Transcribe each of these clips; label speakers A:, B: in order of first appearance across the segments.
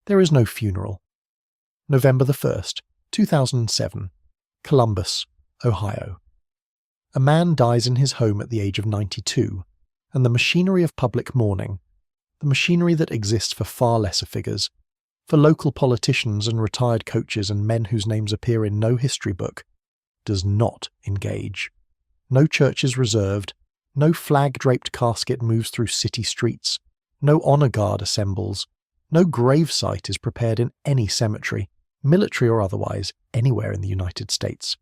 A: There is no funeral. November the 1st, 2007, Columbus, Ohio. A man dies in his home at the age of 92, and the machinery of public mourning, the machinery that exists for far lesser figures, for local politicians and retired coaches and men whose names appear in no history book, does not engage. No church is reserved, no flag-draped casket moves through city streets, no honor guard assembles, no gravesite is prepared in any cemetery, military or otherwise, anywhere in the United States.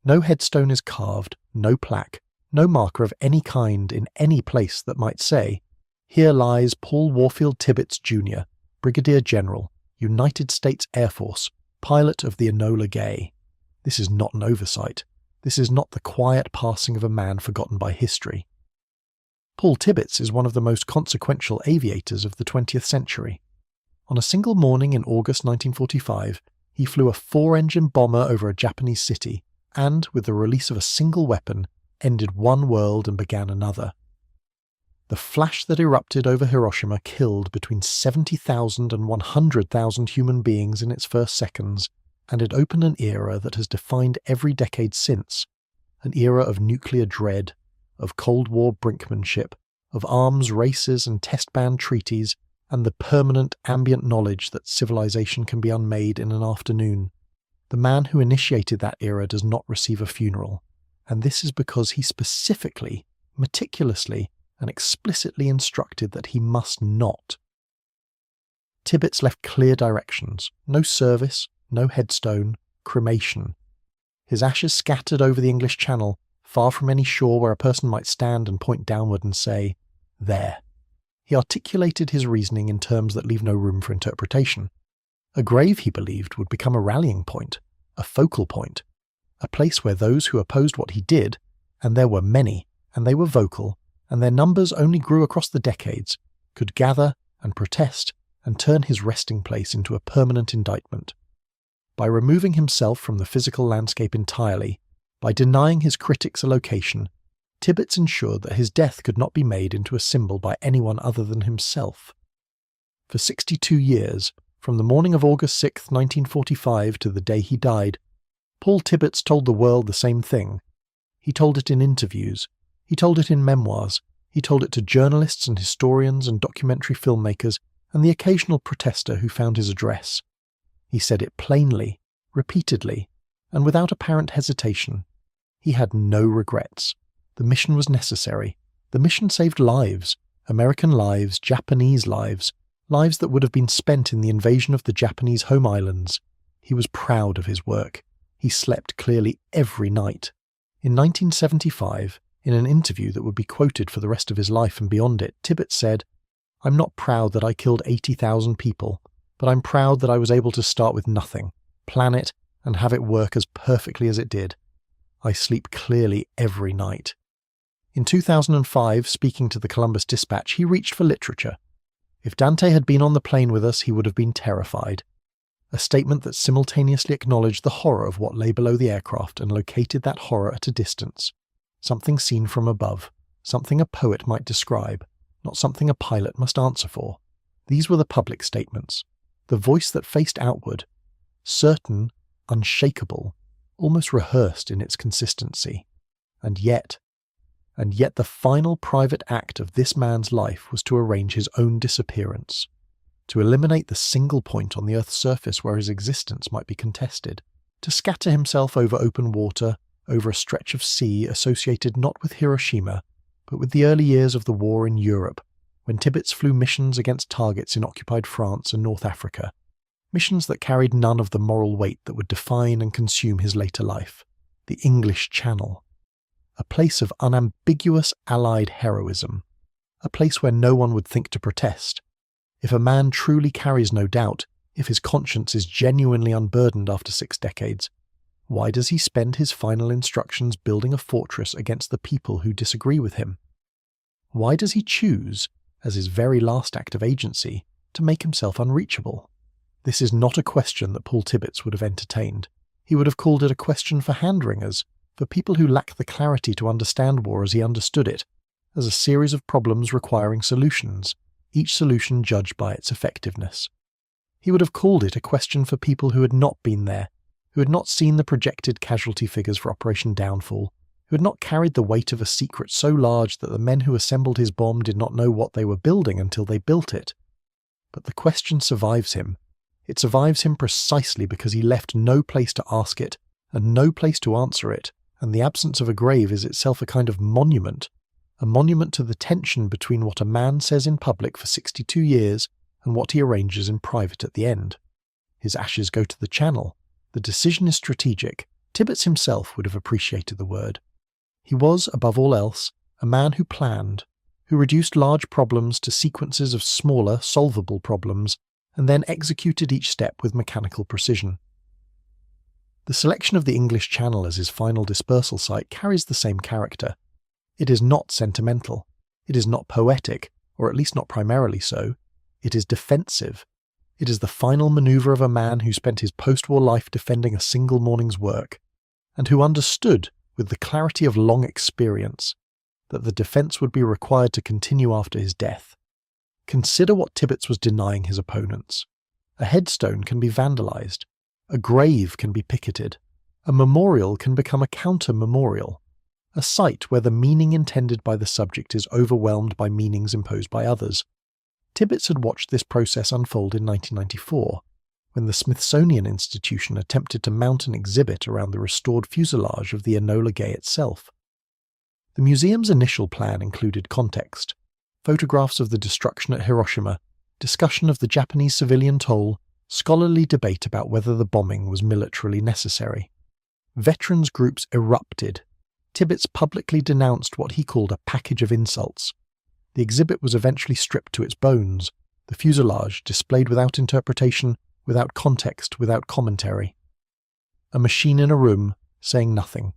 A: No headstone is carved, no plaque, no marker of any kind in any place that might say, "Here lies Paul Warfield Tibbets, Jr., Brigadier General, United States Air Force, pilot of the Enola Gay." This is not an oversight. This is not the quiet passing of a man forgotten by history. Paul Tibbets is one of the most consequential aviators of the 20th century. On a single morning in August 1945, he flew a 4-engine bomber over a Japanese city and, with the release of a single weapon, ended one world and began another. The flash that erupted over Hiroshima killed between 70,000 and 100,000 human beings in its first seconds, and it opened an era that has defined every decade since, an era of nuclear dread, of Cold War brinkmanship, of arms races and test-ban treaties, and the permanent ambient knowledge that civilization can be unmade in an afternoon. The man who initiated that era does not receive a funeral, and this is because he specifically, meticulously, and explicitly instructed that he must not. Tibbets left clear directions: no service, no headstone, cremation. His ashes scattered over the English Channel, far from any shore where a person might stand and point downward and say, "There." He articulated his reasoning in terms that leave no room for interpretation. A grave, he believed, would become a rallying point, a focal point, a place where those who opposed what he did, and there were many, and they were vocal, and their numbers only grew across the decades, could gather and protest and turn his resting place into a permanent indictment. By removing himself from the physical landscape entirely, by denying his critics a location, Tibbets ensured that his death could not be made into a symbol by anyone other than himself. For 62 years, from the morning of August 6, 1945 to the day he died, Paul Tibbets told the world the same thing. He told it in interviews, he told it in memoirs, he told it to journalists and historians and documentary filmmakers and the occasional protester who found his address. He said it plainly, repeatedly, and without apparent hesitation. He had no regrets. The mission was necessary. The mission saved lives, American lives, Japanese lives, lives that would have been spent in the invasion of the Japanese home islands. He was proud of his work. He slept clearly every night. In 1975, in an interview that would be quoted for the rest of his life and beyond it, Tibbets said, "I'm not proud that I killed 80,000 people, but I'm proud that I was able to start with nothing, plan it, and have it work as perfectly as it did. I sleep clearly every night." In 2005, speaking to the Columbus Dispatch, he reached for literature. "If Dante had been on the plane with us, he would have been terrified." A statement that simultaneously acknowledged the horror of what lay below the aircraft and located that horror at a distance. Something seen from above, something a poet might describe, not something a pilot must answer for. These were the public statements, the voice that faced outward, certain, unshakable, almost rehearsed in its consistency. And yet the final private act of this man's life was to arrange his own disappearance, to eliminate the single point on the Earth's surface where his existence might be contested, to scatter himself over open water, over a stretch of sea associated not with Hiroshima, but with the early years of the war in Europe, when Tibbets flew missions against targets in occupied France and North Africa, missions that carried none of the moral weight that would define and consume his later life. The English Channel. A place of unambiguous Allied heroism. A place where no one would think to protest. If a man truly carries no doubt, if his conscience is genuinely unburdened after 6 decades, why does he spend his final instructions building a fortress against the people who disagree with him? Why does he choose, as his very last act of agency, to make himself unreachable? This is not a question that Paul Tibbets would have entertained. He would have called it a question for hand-wringers, for people who lack the clarity to understand war as he understood it, as a series of problems requiring solutions, each solution judged by its effectiveness. He would have called it a question for people who had not been there, who had not seen the projected casualty figures for Operation Downfall, who had not carried the weight of a secret so large that the men who assembled his bomb did not know what they were building until they built it. But the question survives him. It survives him precisely because he left no place to ask it and no place to answer it, and the absence of a grave is itself a kind of monument, a monument to the tension between what a man says in public for 62 years and what he arranges in private at the end. His ashes go to the Channel. The decision is strategic. Tibbets himself would have appreciated the word. He was, above all else, a man who planned, who reduced large problems to sequences of smaller, solvable problems, and then executed each step with mechanical precision. The selection of the English Channel as his final dispersal site carries the same character. It is not sentimental. It is not poetic, or at least not primarily so. It is defensive. It is the final manoeuvre of a man who spent his post-war life defending a single morning's work, and who understood, with the clarity of long experience, that the defence would be required to continue after his death. Consider what Tibbets was denying his opponents. A headstone can be vandalised. A grave can be picketed. A memorial can become a counter-memorial. A site where the meaning intended by the subject is overwhelmed by meanings imposed by others. Tibbets had watched this process unfold in 1994, when the Smithsonian Institution attempted to mount an exhibit around the restored fuselage of the Enola Gay itself. The museum's initial plan included context, photographs of the destruction at Hiroshima, discussion of the Japanese civilian toll, scholarly debate about whether the bombing was militarily necessary. Veterans groups erupted. Tibbets publicly denounced what he called a package of insults. The exhibit was eventually stripped to its bones, the fuselage displayed without interpretation, without context, without commentary. A machine in a room, saying nothing.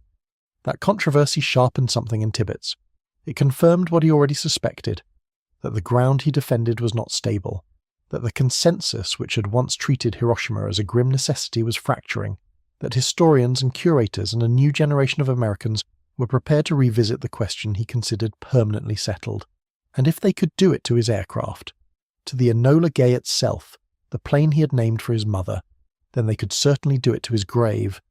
A: That controversy sharpened something in Tibbets. It confirmed what he already suspected, that the ground he defended was not stable, that the consensus which had once treated Hiroshima as a grim necessity was fracturing, that historians and curators and a new generation of Americans were prepared to revisit the question he considered permanently settled. And if they could do it to his aircraft, to the Enola Gay itself, the plane he had named for his mother, then they could certainly do it to his grave.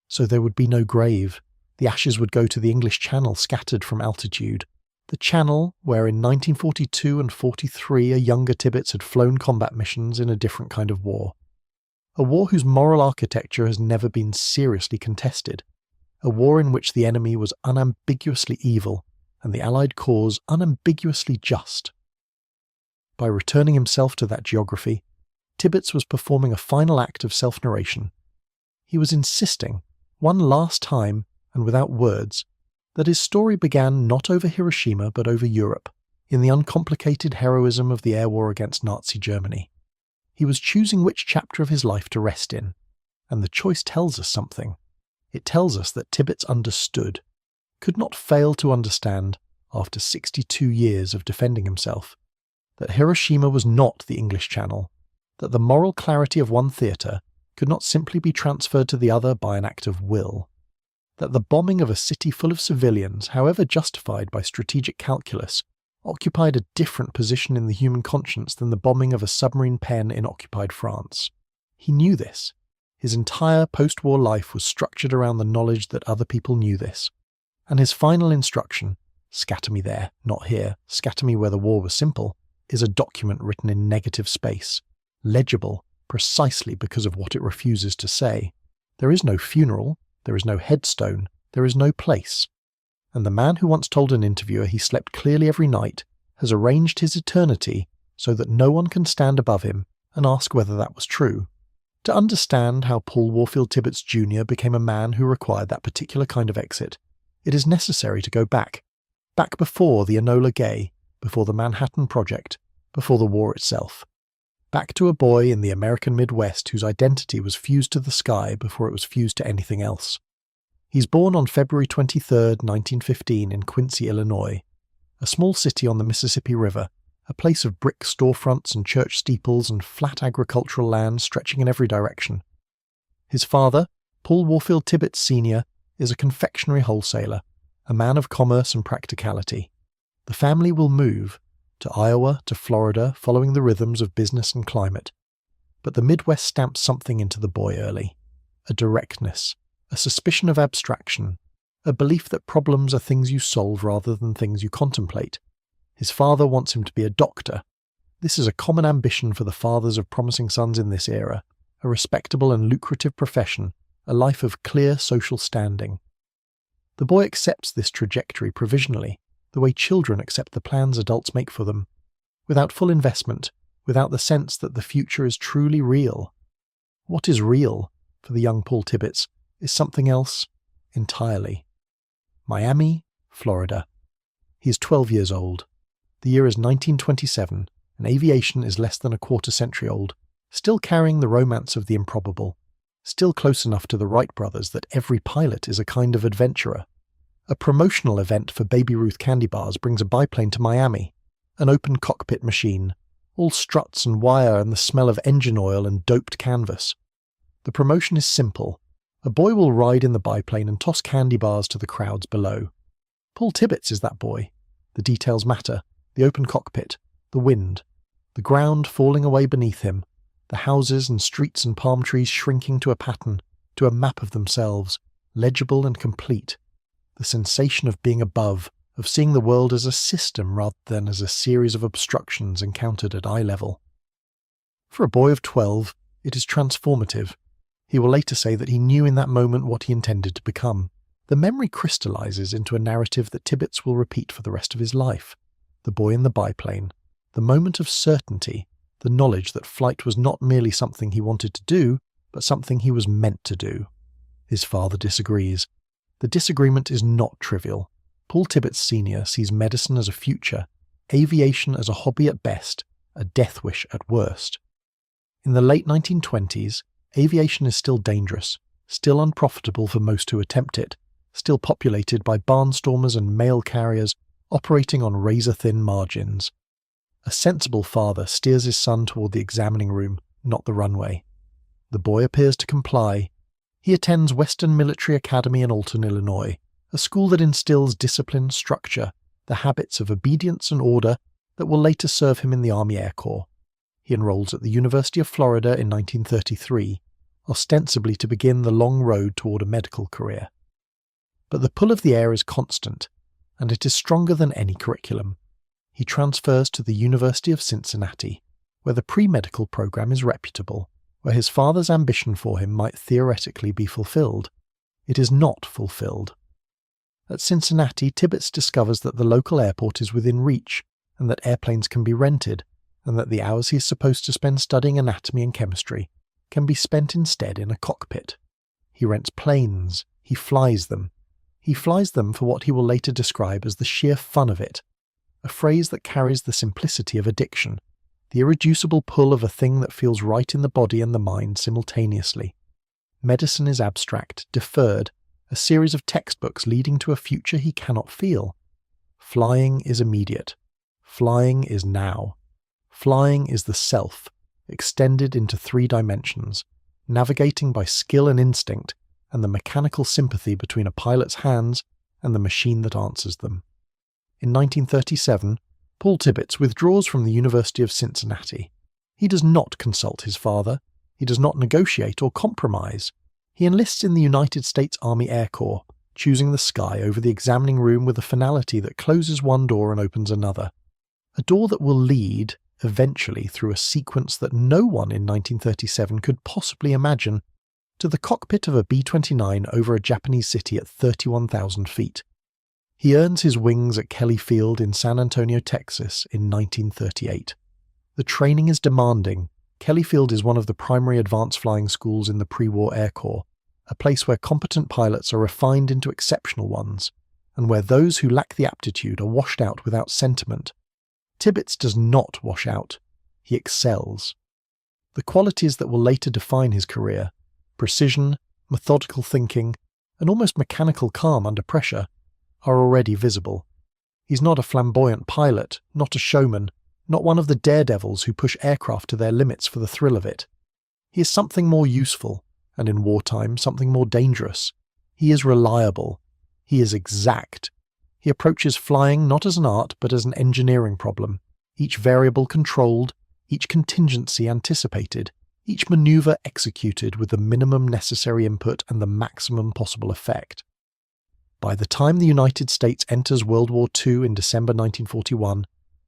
A: So there would be no grave. The ashes would go to the English Channel scattered from altitude. The Channel where in 1942 and 43 a younger Tibbets had flown combat missions in a different kind of war. A war whose moral architecture has never been seriously contested. A war in which the enemy was unambiguously evil and the Allied cause unambiguously just. By returning himself to that geography, Tibbets was performing a final act of self-narration. He was insisting, one last time and without words, that his story began not over Hiroshima but over Europe, in the uncomplicated heroism of the air war against Nazi Germany. He was choosing which chapter of his life to rest in, and the choice tells us something. It tells us that Tibbets understood, could not fail to understand, after 62 years of defending himself, that Hiroshima was not the English Channel, that the moral clarity of one theatre could not simply be transferred to the other by an act of will, that the bombing of a city full of civilians, however justified by strategic calculus, occupied a different position in the human conscience than the bombing of a submarine pen in occupied France. He knew this. His entire post-war life was structured around the knowledge that other people knew this. And his final instruction, scatter me there, not here, scatter me where the war was simple, is a document written in negative space, legible precisely because of what it refuses to say. There is no funeral, there is no headstone, there is no place. And the man who once told an interviewer he slept clearly every night has arranged his eternity so that no one can stand above him and ask whether that was true. To understand how Paul Warfield Tibbets Jr. became a man who required that particular kind of exit, it is necessary to go back before the Enola Gay, before the Manhattan Project, before the war itself. Back to a boy in the American Midwest whose identity was fused to the sky before it was fused to anything else. He's born on February 23, 1915 in Quincy, Illinois, a small city on the Mississippi River, a place of brick storefronts and church steeples and flat agricultural land stretching in every direction. His father, Paul Warfield Tibbets Sr., is a confectionery wholesaler, a man of commerce and practicality. The family will move to Iowa, to Florida, following the rhythms of business and climate. But the Midwest stamps something into the boy early. A directness, a suspicion of abstraction, a belief that problems are things you solve rather than things you contemplate. His father wants him to be a doctor. This is a common ambition for the fathers of promising sons in this era, a respectable and lucrative profession, a life of clear social standing. The boy accepts this trajectory provisionally, the way children accept the plans adults make for them, without full investment, without the sense that the future is truly real. What is real, for the young Paul Tibbets, is something else entirely. Miami, Florida. He is 12 years old. The year is 1927, and aviation is less than a quarter century old, still carrying the romance of the improbable, still close enough to the Wright brothers that every pilot is a kind of adventurer. A promotional event for Baby Ruth candy bars brings a biplane to Miami, an open cockpit machine, all struts and wire and the smell of engine oil and doped canvas. The promotion is simple. A boy will ride in the biplane and toss candy bars to the crowds below. Paul Tibbets is that boy. The details matter. The open cockpit, the wind, the ground falling away beneath him, the houses and streets and palm trees shrinking to a pattern, to a map of themselves, legible and complete. The sensation of being above, of seeing the world as a system rather than as a series of obstructions encountered at eye level. For a boy of 12, it is transformative. He will later say that he knew in that moment what he intended to become. The memory crystallizes into a narrative that Tibbets will repeat for the rest of his life. The boy in the biplane, the moment of certainty, the knowledge that flight was not merely something he wanted to do, but something he was meant to do. His father disagrees. The disagreement is not trivial. Paul Tibbets Sr. sees medicine as a future, aviation as a hobby at best, a death wish at worst. In the late 1920s, aviation is still dangerous, still unprofitable for most who attempt it, still populated by barnstormers and mail carriers operating on razor-thin margins. A sensible father steers his son toward the examining room, not the runway. The boy appears to comply. He attends Western Military Academy in Alton, Illinois, a school that instills discipline, structure, the habits of obedience and order that will later serve him in the Army Air Corps. He enrolls at the University of Florida in 1933, ostensibly to begin the long road toward a medical career. But the pull of the air is constant, and it is stronger than any curriculum. He transfers to the University of Cincinnati, where the pre-medical program is reputable, where his father's ambition for him might theoretically be fulfilled. It is not fulfilled. At Cincinnati, Tibbets discovers that the local airport is within reach, and that airplanes can be rented, and that the hours he is supposed to spend studying anatomy and chemistry can be spent instead in a cockpit. He rents planes. He flies them. He flies them for what he will later describe as the sheer fun of it, a phrase that carries the simplicity of addiction, the irreducible pull of a thing that feels right in the body and the mind simultaneously. Medicine is abstract, deferred, a series of textbooks leading to a future he cannot feel. Flying is immediate. Flying is now. Flying is the self, extended into 3 dimensions, navigating by skill and instinct, and the mechanical sympathy between a pilot's hands and the machine that answers them. In 1937, Paul Tibbets withdraws from the University of Cincinnati. He does not consult his father. He does not negotiate or compromise. He enlists in the United States Army Air Corps, choosing the sky over the examining room with a finality that closes one door and opens another. A door that will lead, eventually through a sequence that no one in 1937 could possibly imagine, to the cockpit of a B-29 over a Japanese city at 31,000 feet. He earns his wings at Kelly Field in San Antonio, Texas in 1938. The training is demanding. Kelly Field is one of the primary advanced flying schools in the pre-war Air Corps, a place where competent pilots are refined into exceptional ones, and where those who lack the aptitude are washed out without sentiment. Tibbets does not wash out. He excels. The qualities that will later define his career, precision, methodical thinking, and almost mechanical calm under pressure, are already visible. He's not a flamboyant pilot, not a showman, not one of the daredevils who push aircraft to their limits for the thrill of it. He is something more useful, and in wartime something more dangerous. He is reliable. He is exact. He approaches flying not as an art but as an engineering problem, each variable controlled, each contingency anticipated, each maneuver executed with the minimum necessary input and the maximum possible effect. By the time the United States enters World War II in December 1941,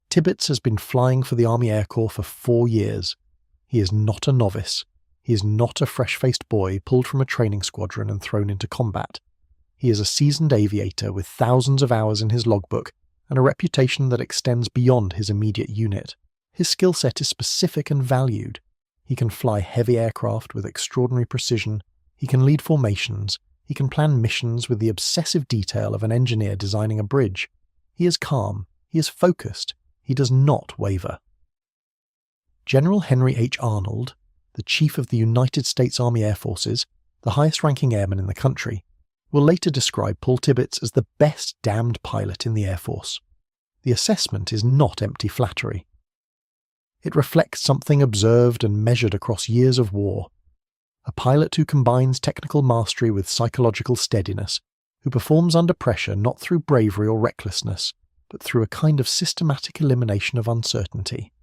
A: Tibbets has been flying for the Army Air Corps for 4 years. He is not a novice. He is not a fresh-faced boy pulled from a training squadron and thrown into combat. He is a seasoned aviator with thousands of hours in his logbook and a reputation that extends beyond his immediate unit. His skill set is specific and valued. He can fly heavy aircraft with extraordinary precision. He can lead formations. He can plan missions with the obsessive detail of an engineer designing a bridge. He is calm. He is focused. He does not waver. General Henry H. Arnold, the Chief of the United States Army Air Forces, the highest-ranking airman in the country, will later describe Paul Tibbets as the best damned pilot in the Air Force. The assessment is not empty flattery. It reflects something observed and measured across years of war. A pilot who combines technical mastery with psychological steadiness, who performs under pressure not through bravery or recklessness, but through a kind of systematic elimination of uncertainty.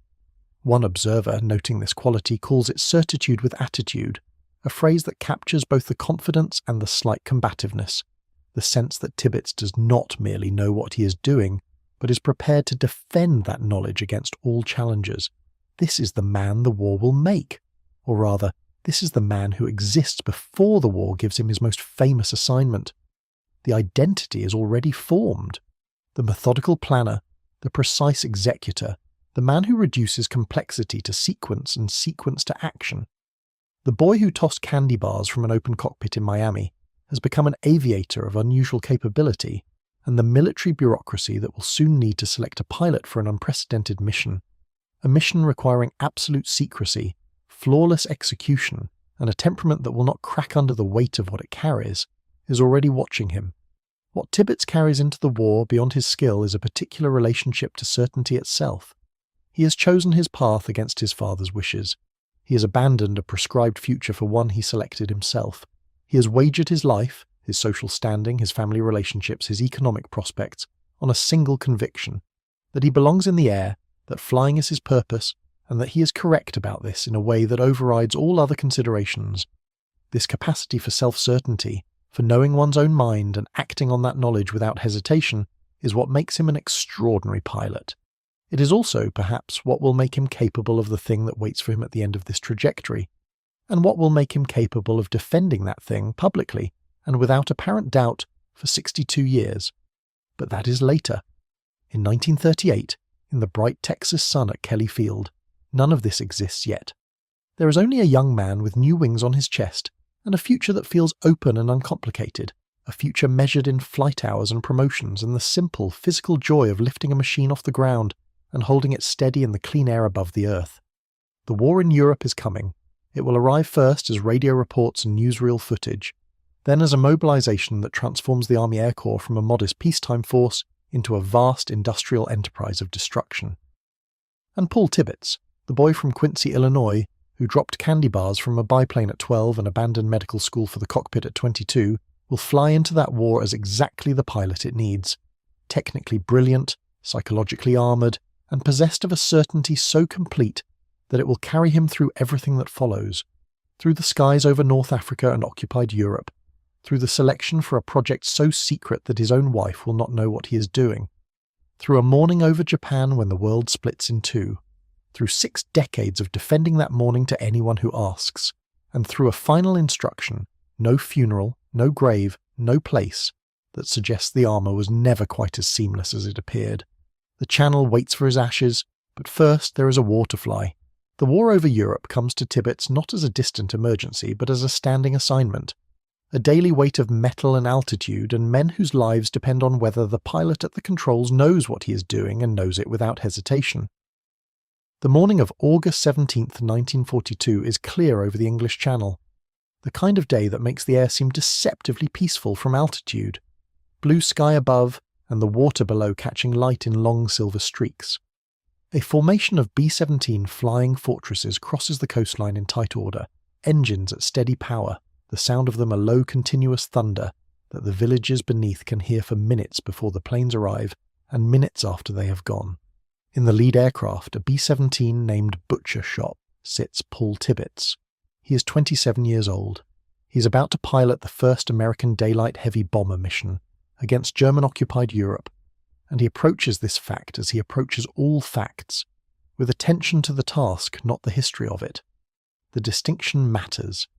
A: One observer, noting this quality, calls it certitude with attitude, a phrase that captures both the confidence and the slight combativeness, the sense that Tibbets does not merely know what he is doing, but is prepared to defend that knowledge against all challenges. This is the man the war will make, or rather, this is the man who exists before the war gives him his most famous assignment. The identity is already formed. The methodical planner, the precise executor, the man who reduces complexity to sequence and sequence to action. The boy who tossed candy bars from an open cockpit in Miami has become an aviator of unusual capability, and the military bureaucracy that will soon need to select a pilot for an unprecedented mission, a mission requiring absolute secrecy, flawless execution, and a temperament that will not crack under the weight of what it carries, is already watching him. What Tibbets carries into the war beyond his skill is a particular relationship to certainty itself. He has chosen his path against his father's wishes. He has abandoned a prescribed future for one he selected himself. He has wagered his life, his social standing, his family relationships, his economic prospects, on a single conviction, that he belongs in the air, that flying is his purpose, and that he is correct about this in a way that overrides all other considerations. This capacity for self-certainty, for knowing one's own mind and acting on that knowledge without hesitation, is what makes him an extraordinary pilot. It is also, perhaps, what will make him capable of the thing that waits for him at the end of this trajectory, and what will make him capable of defending that thing publicly and without apparent doubt for 62 years. But that is later. In 1938, in the bright Texas sun at Kelly Field, none of this exists yet. There is only a young man with new wings on his chest, and a future that feels open and uncomplicated, a future measured in flight hours and promotions and the simple physical joy of lifting a machine off the ground and holding it steady in the clean air above the earth. The war in Europe is coming. It will arrive first as radio reports and newsreel footage, then as a mobilization that transforms the Army Air Corps from a modest peacetime force into a vast industrial enterprise of destruction. And Paul Tibbets, the boy from Quincy, Illinois, who dropped candy bars from a biplane at 12 and abandoned medical school for the cockpit at 22, will fly into that war as exactly the pilot it needs, technically brilliant, psychologically armoured, and possessed of a certainty so complete that it will carry him through everything that follows, through the skies over North Africa and occupied Europe, through the selection for a project so secret that his own wife will not know what he is doing, through a morning over Japan when the world splits in two, through 6 decades of defending that morning to anyone who asks, and through a final instruction, no funeral, no grave, no place, that suggests the armour was never quite as seamless as it appeared. The Channel waits for his ashes, but first there is a war to fly. The war over Europe comes to Tibbets not as a distant emergency, but as a standing assignment. A daily weight of metal and altitude, and men whose lives depend on whether the pilot at the controls knows what he is doing and knows it without hesitation. The morning of August 17th, 1942 is clear over the English Channel, the kind of day that makes the air seem deceptively peaceful from altitude. Blue sky above, and the water below catching light in long silver streaks. A formation of B-17 flying fortresses crosses the coastline in tight order, engines at steady power, the sound of them a low continuous thunder that the villages beneath can hear for minutes before the planes arrive and minutes after they have gone. In the lead aircraft, a B-17 named Butcher Shop, sits Paul Tibbets, He is 27 years old. He is about to pilot the first American daylight heavy bomber mission against German-occupied Europe, and he approaches this fact as he approaches all facts, with attention to the task, not the history of it. The distinction matters.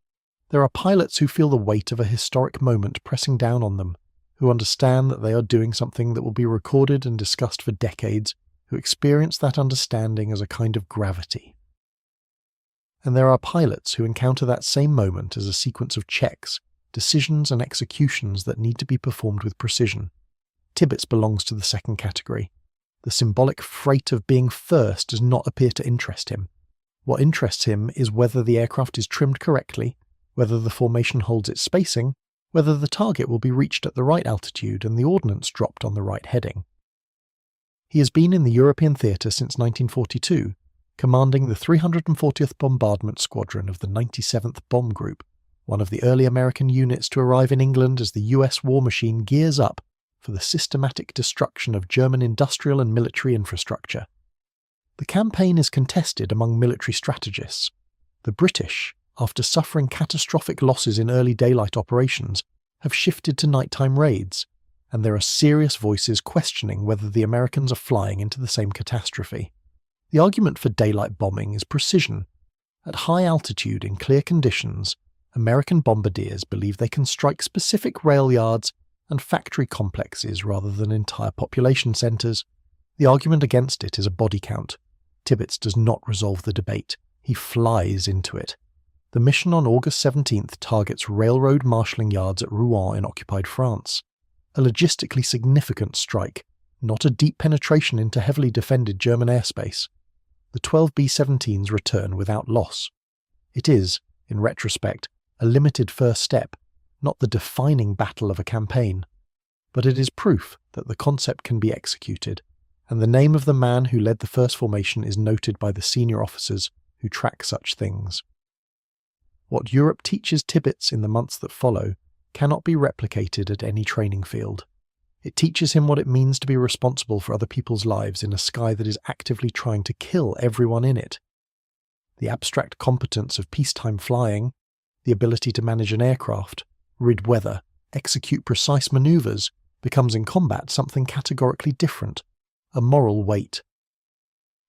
A: There are pilots who feel the weight of a historic moment pressing down on them, who understand that they are doing something that will be recorded and discussed for decades, who experience that understanding as a kind of gravity. And there are pilots who encounter that same moment as a sequence of checks, decisions and executions that need to be performed with precision. Tibbets belongs to the second category. The symbolic freight of being first does not appear to interest him. What interests him is whether the aircraft is trimmed correctly, whether the formation holds its spacing, whether the target will be reached at the right altitude and the ordnance dropped on the right heading. He has been in the European theatre since 1942, commanding the 340th Bombardment Squadron of the 97th Bomb Group, one of the early American units to arrive in England as the US war machine gears up for the systematic destruction of German industrial and military infrastructure. The campaign is contested among military strategists. The British, after suffering catastrophic losses in early daylight operations, have shifted to nighttime raids, and there are serious voices questioning whether the Americans are flying into the same catastrophe. The argument for daylight bombing is precision. At high altitude in clear conditions, American bombardiers believe they can strike specific rail yards and factory complexes rather than entire population centres. The argument against it is a body count. Tibbets does not resolve the debate. He flies into it. The mission on August 17th targets railroad marshalling yards at Rouen in occupied France. A logistically significant strike, not a deep penetration into heavily defended German airspace. The 12 B-17s return without loss. It is, in retrospect, a limited first step, not the defining battle of a campaign. But it is proof that the concept can be executed, and the name of the man who led the first formation is noted by the senior officers who track such things. What Europe teaches Tibbets in the months that follow cannot be replicated at any training field. It teaches him what it means to be responsible for other people's lives in a sky that is actively trying to kill everyone in it. The abstract competence of peacetime flying, the ability to manage an aircraft, rid weather, execute precise manoeuvres, becomes in combat something categorically different, a moral weight.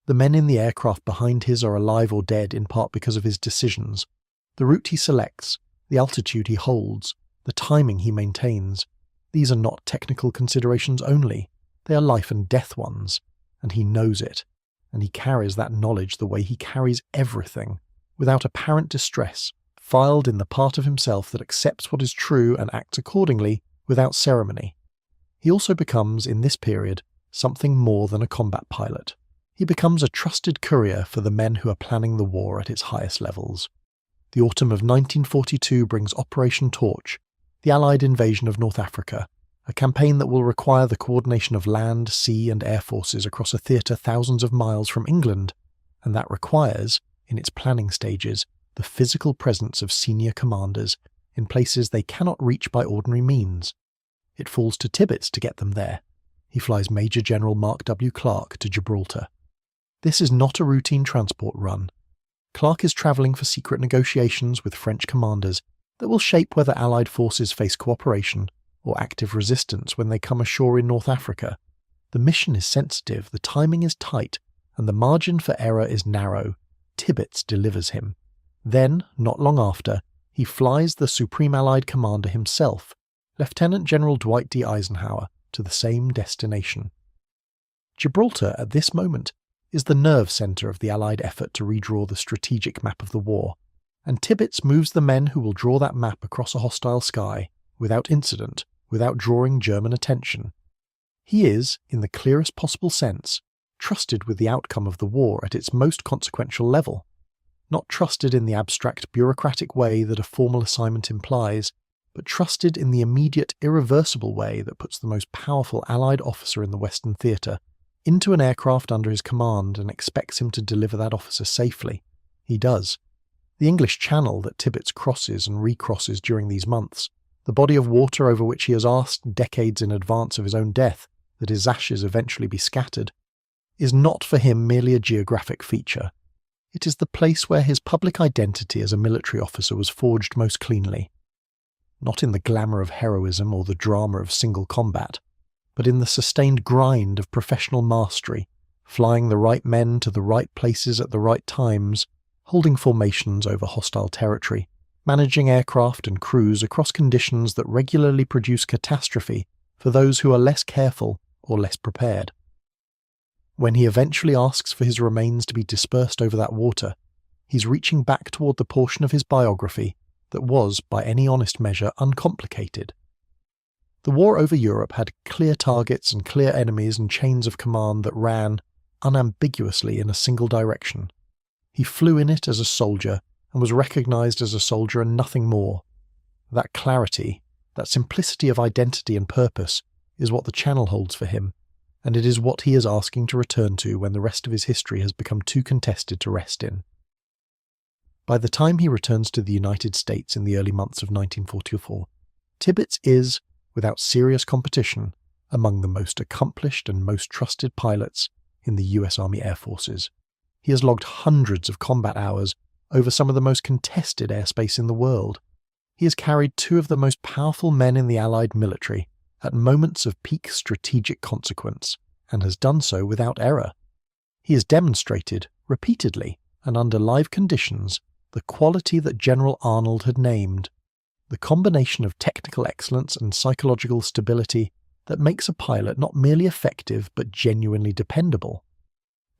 A: The men in the aircraft behind his are alive or dead in part because of his decisions. The route he selects, the altitude he holds, the timing he maintains, these are not technical considerations only, they are life and death ones, and he knows it, and he carries that knowledge the way he carries everything, without apparent distress, filed in the part of himself that accepts what is true and acts accordingly without ceremony. He also becomes, in this period, something more than a combat pilot. He becomes a trusted courier for the men who are planning the war at its highest levels. The autumn of 1942 brings Operation Torch, the Allied invasion of North Africa, a campaign that will require the coordination of land, sea and air forces across a theatre thousands of miles from England, and that requires, in its planning stages, the physical presence of senior commanders in places they cannot reach by ordinary means. It falls to Tibbets to get them there. He flies Major General Mark W. Clark to Gibraltar. This is not a routine transport run. Clark is travelling for secret negotiations with French commanders that will shape whether Allied forces face cooperation or active resistance when they come ashore in North Africa. The mission is sensitive, the timing is tight, and the margin for error is narrow. Tibbets delivers him. Then, not long after, he flies the Supreme Allied Commander himself, Lieutenant General Dwight D. Eisenhower, to the same destination. Gibraltar, at this moment, is the nerve centre of the Allied effort to redraw the strategic map of the war, and Tibbets moves the men who will draw that map across a hostile sky, without incident, without drawing German attention. He is, in the clearest possible sense, trusted with the outcome of the war at its most consequential level, not trusted in the abstract bureaucratic way that a formal assignment implies, but trusted in the immediate, irreversible way that puts the most powerful Allied officer in the Western theatre into an aircraft under his command and expects him to deliver that officer safely. He does. The English Channel that Tibbets crosses and recrosses during these months, the body of water over which he has asked decades in advance of his own death that his ashes eventually be scattered, is not for him merely a geographic feature. It is the place where his public identity as a military officer was forged most cleanly. Not in the glamour of heroism or the drama of single combat, but in the sustained grind of professional mastery, flying the right men to the right places at the right times, holding formations over hostile territory, managing aircraft and crews across conditions that regularly produce catastrophe for those who are less careful or less prepared. When he eventually asks for his remains to be dispersed over that water, he's reaching back toward the portion of his biography that was, by any honest measure, uncomplicated. The war over Europe had clear targets and clear enemies and chains of command that ran, unambiguously, in a single direction. He flew in it as a soldier and was recognized as a soldier and nothing more. That clarity, that simplicity of identity and purpose, is what the Channel holds for him, and it is what he is asking to return to when the rest of his history has become too contested to rest in. By the time he returns to the United States in the early months of 1944, Tibbets is, without serious competition, among the most accomplished and most trusted pilots in the US Army Air Forces. He has logged hundreds of combat hours over some of the most contested airspace in the world. He has carried two of the most powerful men in the Allied military at moments of peak strategic consequence, and has done so without error. He has demonstrated, repeatedly, and under live conditions, the quality that General Arnold had named, the combination of technical excellence and psychological stability that makes a pilot not merely effective but genuinely dependable.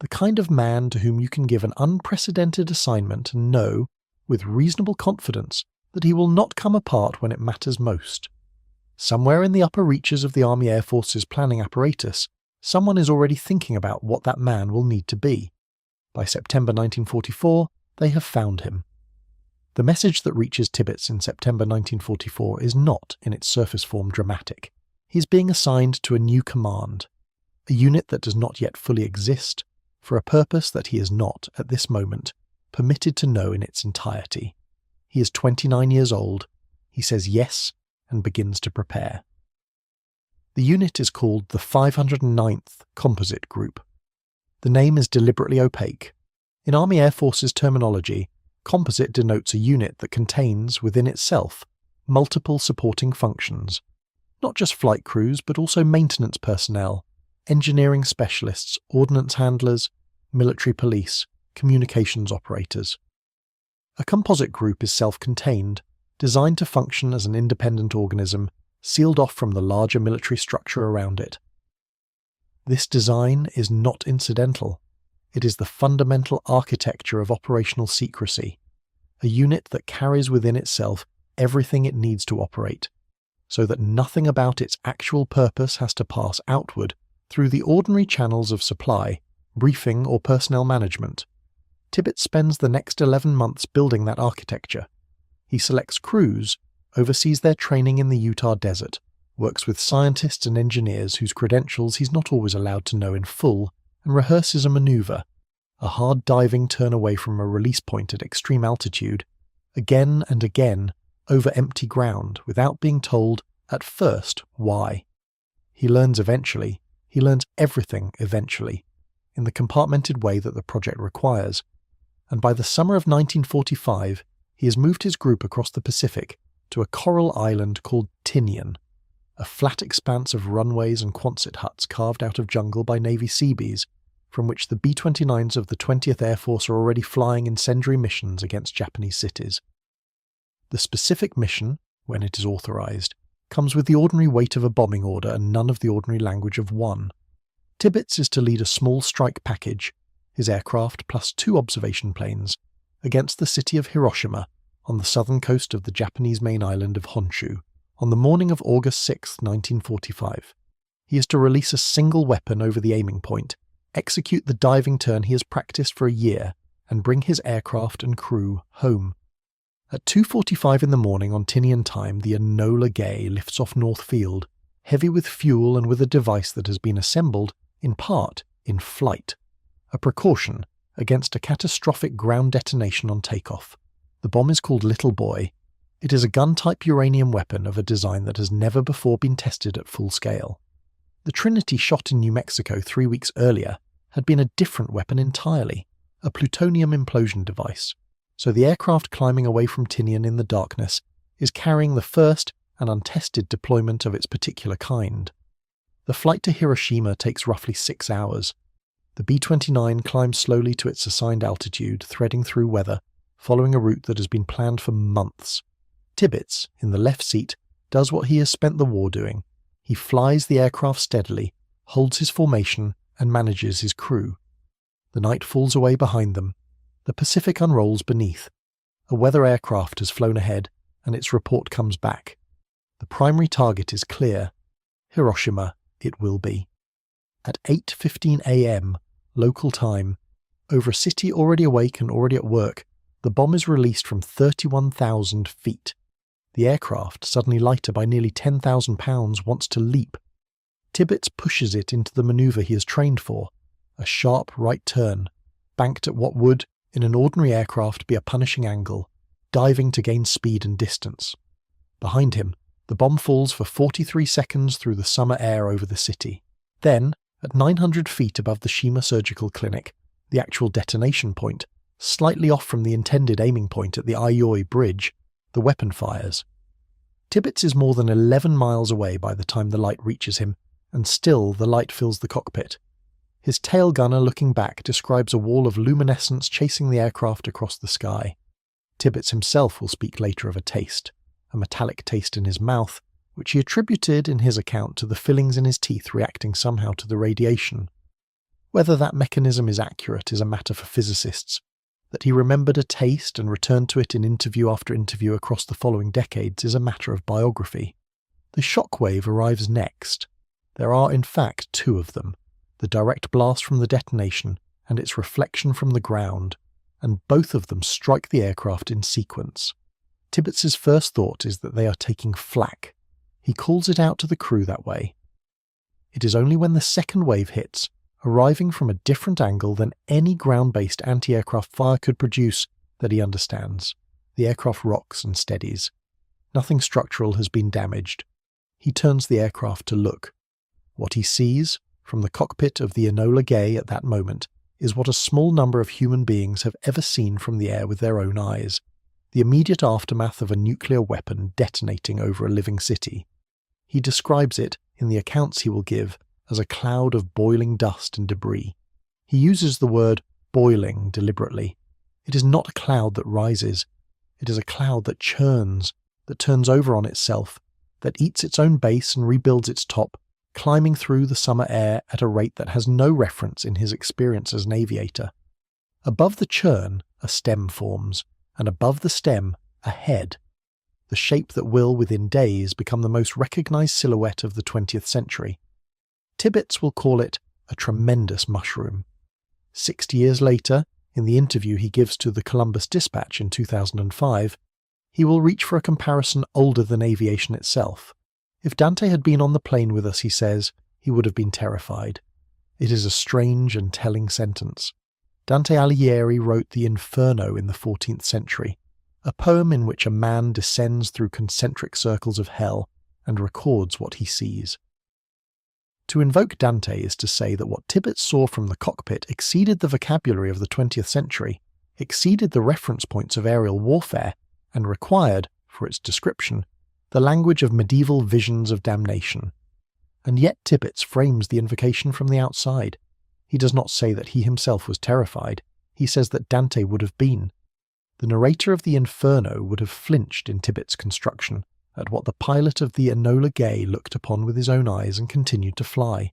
A: The kind of man to whom you can give an unprecedented assignment and know, with reasonable confidence, that he will not come apart when it matters most. Somewhere in the upper reaches of the Army Air Force's planning apparatus, someone is already thinking about what that man will need to be. By September 1944, they have found him. The message that reaches Tibbets in September 1944 is not, in its surface form, dramatic. He is being assigned to a new command, a unit that does not yet fully exist, for a purpose that he is not, at this moment, permitted to know in its entirety. He is 29 years old. He says yes and begins to prepare. The unit is called the 509th Composite Group. The name is deliberately opaque. In Army Air Forces terminology, composite denotes a unit that contains, within itself, multiple supporting functions. Not just flight crews, but also maintenance personnel, engineering specialists, ordnance handlers, military police, communications operators. A composite group is self-contained, designed to function as an independent organism, sealed off from the larger military structure around it. This design is not incidental. It is the fundamental architecture of operational secrecy, a unit that carries within itself everything it needs to operate, so that nothing about its actual purpose has to pass outward through the ordinary channels of supply, briefing, or personnel management. Tibbets spends the next 11 months building that architecture. He selects crews, oversees their training in the Utah desert, works with scientists and engineers whose credentials he's not always allowed to know in full, and rehearses a maneuver, a hard diving turn away from a release point at extreme altitude, again and again, over empty ground, without being told, at first, why. He learns eventually. He learns everything eventually, in the compartmented way that the project requires, and by the summer of 1945, he has moved his group across the Pacific to a coral island called Tinian, a flat expanse of runways and Quonset huts carved out of jungle by Navy Seabees, from which the B-29s of the 20th Air Force are already flying incendiary missions against Japanese cities. The specific mission, when it is authorized, comes with the ordinary weight of a bombing order and none of the ordinary language of one. Tibbets is to lead a small strike package, his aircraft plus 2 observation planes, against the city of Hiroshima on the southern coast of the Japanese main island of Honshu on the morning of August 6, 1945. He is to release a single weapon over the aiming point, execute the diving turn he has practiced for a year, and bring his aircraft and crew home. At 2:45 in the morning on Tinian time, the Enola Gay lifts off North Field, heavy with fuel and with a device that has been assembled, in part, in flight, a precaution against a catastrophic ground detonation on takeoff. The bomb is called Little Boy. It is a gun-type uranium weapon of a design that has never before been tested at full scale. The Trinity shot in New Mexico 3 weeks earlier had been a different weapon entirely, a plutonium implosion device, so the aircraft climbing away from Tinian in the darkness is carrying the first and untested deployment of its particular kind. The flight to Hiroshima takes roughly 6 hours. The B-29 climbs slowly to its assigned altitude, threading through weather, following a route that has been planned for months. Tibbets, in the left seat, does what he has spent the war doing. He flies the aircraft steadily, holds his formation, and manages his crew. The night falls away behind them. The Pacific unrolls beneath. A weather aircraft has flown ahead, and its report comes back. The primary target is clear. Hiroshima it will be. At 8:15 a.m., local time, over a city already awake and already at work, the bomb is released from 31,000 feet. The aircraft, suddenly lighter by nearly 10,000 pounds, wants to leap. Tibbets pushes it into the manoeuvre he has trained for, a sharp right turn, banked at what would, in an ordinary aircraft, be a punishing angle, diving to gain speed and distance. Behind him, the bomb falls for 43 seconds through the summer air over the city. Then, at 900 feet above the Shima Surgical Clinic, the actual detonation point, slightly off from the intended aiming point at the Aioi Bridge, the weapon fires. Tibbets is more than 11 miles away by the time the light reaches him, and still the light fills the cockpit. His tail gunner looking back describes a wall of luminescence chasing the aircraft across the sky. Tibbets himself will speak later of a taste, a metallic taste in his mouth, which he attributed in his account to the fillings in his teeth reacting somehow to the radiation. Whether that mechanism is accurate is a matter for physicists. That he remembered a taste and returned to it in interview after interview across the following decades is a matter of biography. The shockwave arrives next. There are in fact 2 of them, the direct blast from the detonation and its reflection from the ground, and both of them strike the aircraft in sequence. Tibbets's first thought is that they are taking flak. He calls it out to the crew that way. It is only when the second wave hits, arriving from a different angle than any ground-based anti-aircraft fire could produce, that he understands. The aircraft rocks and steadies. Nothing structural has been damaged. He turns the aircraft to look. What he sees, from the cockpit of the Enola Gay at that moment, is what a small number of human beings have ever seen from the air with their own eyes. The immediate aftermath of a nuclear weapon detonating over a living city. He describes it, in the accounts he will give, as a cloud of boiling dust and debris. He uses the word boiling deliberately. It is not a cloud that rises. It is a cloud that churns, that turns over on itself, that eats its own base and rebuilds its top, climbing through the summer air at a rate that has no reference in his experience as an aviator. Above the churn, a stem forms, and above the stem, a head. The shape that will, within days, become the most recognized silhouette of the 20th century. Tibbets will call it a tremendous mushroom. 60 years later, in the interview he gives to the Columbus Dispatch in 2005, he will reach for a comparison older than aviation itself. If Dante had been on the plane with us, he says, he would have been terrified. It is a strange and telling sentence. Dante Alighieri wrote the Inferno in the 14th century, a poem in which a man descends through concentric circles of hell and records what he sees. To invoke Dante is to say that what Tibbets saw from the cockpit exceeded the vocabulary of the 20th century, exceeded the reference points of aerial warfare, and required, for its description, the language of medieval visions of damnation. And yet Tibbets frames the invocation from the outside. He does not say that he himself was terrified. He says that Dante would have been. The narrator of the Inferno would have flinched in Tibbets' construction at what the pilot of the Enola Gay looked upon with his own eyes and continued to fly.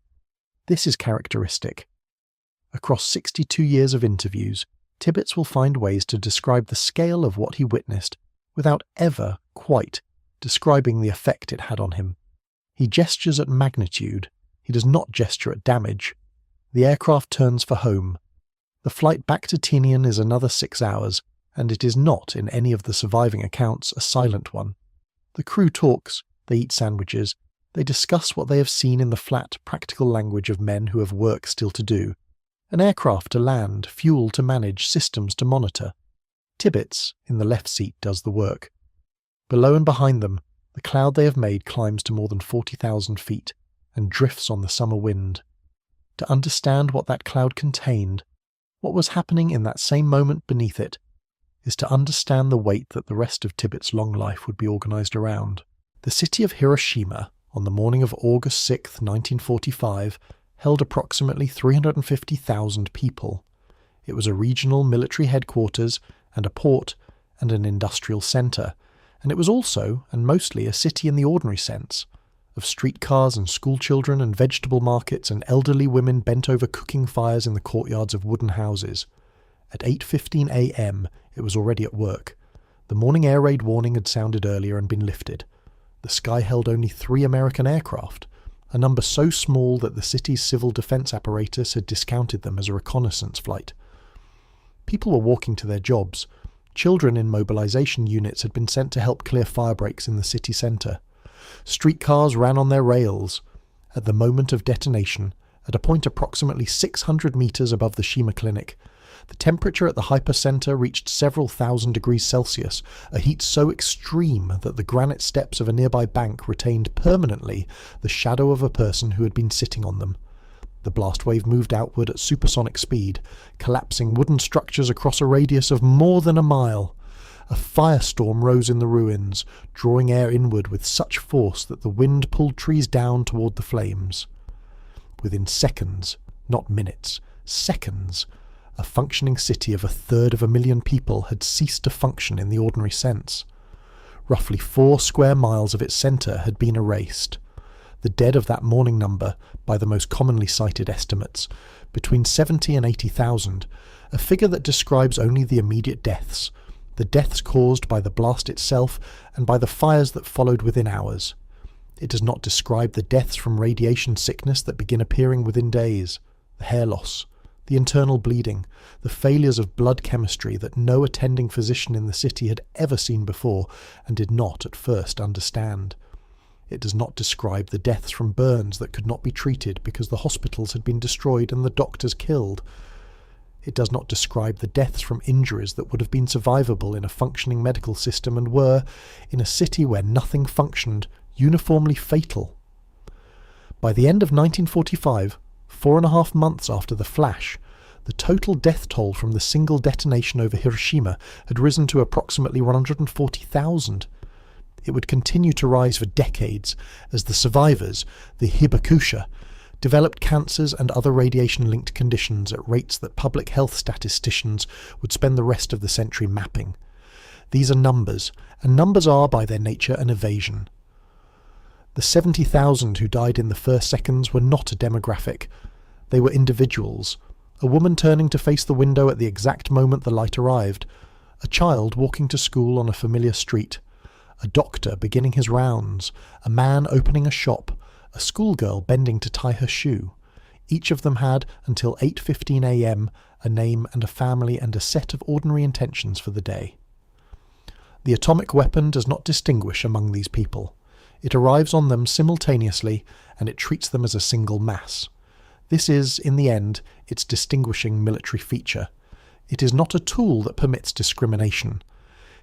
A: This is characteristic. Across 62 years of interviews, Tibbets will find ways to describe the scale of what he witnessed without ever quite describing the effect it had on him. He gestures at magnitude. He does not gesture at damage. The aircraft turns for home. The flight back to Tinian is another 6 hours, and it is not, in any of the surviving accounts, a silent one. The crew talks, they eat sandwiches, they discuss what they have seen in the flat, practical language of men who have work still to do. An aircraft to land, fuel to manage, systems to monitor. Tibbets, in the left seat, does the work. Below and behind them, the cloud they have made climbs to more than 40,000 feet and drifts on the summer wind. To understand what that cloud contained, What was happening in that same moment beneath it is to understand the weight that the rest of Tibbets' long life would be organised around. The city of Hiroshima, on the morning of August 6, 1945, held approximately 350,000 people. It was a regional military headquarters and a port and an industrial centre, and it was also, and mostly, a city in the ordinary sense, of streetcars and schoolchildren and vegetable markets and elderly women bent over cooking fires in the courtyards of wooden houses. At 8:15 a.m. it was already at work. The morning air raid warning had sounded earlier and been lifted. The sky held only 3 American aircraft, a number so small that the city's civil defence apparatus had discounted them as a reconnaissance flight. People were walking to their jobs. Children in mobilisation units had been sent to help clear fire breaks in the city centre. Streetcars ran on their rails. At the moment of detonation, at a point approximately 600 metres above the Shima Clinic, the temperature at the hypercentre reached several thousand degrees Celsius, a heat so extreme that the granite steps of a nearby bank retained permanently the shadow of a person who had been sitting on them. The blast wave moved outward at supersonic speed, collapsing wooden structures across a radius of more than a mile. A firestorm rose in the ruins, drawing air inward with such force that the wind pulled trees down toward the flames. Within seconds, not minutes, seconds, a functioning city of 1/3 people had ceased to function in the ordinary sense. Roughly 4 square miles of its centre had been erased. The dead of that morning number, by the most commonly cited estimates, between 70 and 80,000, a figure that describes only the immediate deaths, the deaths caused by the blast itself and by the fires that followed within hours. It does not describe the deaths from radiation sickness that begin appearing within days, the hair loss, the internal bleeding, the failures of blood chemistry that no attending physician in the city had ever seen before and did not at first understand. It does not describe the deaths from burns that could not be treated because the hospitals had been destroyed and the doctors killed. It does not describe the deaths from injuries that would have been survivable in a functioning medical system and were, in a city where nothing functioned, uniformly fatal. By the end of 1945, 4.5 months after the flash, the total death toll from the single detonation over Hiroshima had risen to approximately 140,000. It would continue to rise for decades as the survivors, the hibakusha, developed cancers and other radiation-linked conditions at rates that public health statisticians would spend the rest of the century mapping. These are numbers, and numbers are, by their nature, an evasion. The 70,000 who died in the first seconds were not a demographic. They were individuals. A woman turning to face the window at the exact moment the light arrived. A child walking to school on a familiar street. A doctor beginning his rounds. A man opening a shop. A schoolgirl bending to tie her shoe. Each of them had, until 8:15 a.m., a name and a family and a set of ordinary intentions for the day. The atomic weapon does not distinguish among these people. It arrives on them simultaneously, and it treats them as a single mass. This is, in the end, its distinguishing military feature. It is not a tool that permits discrimination.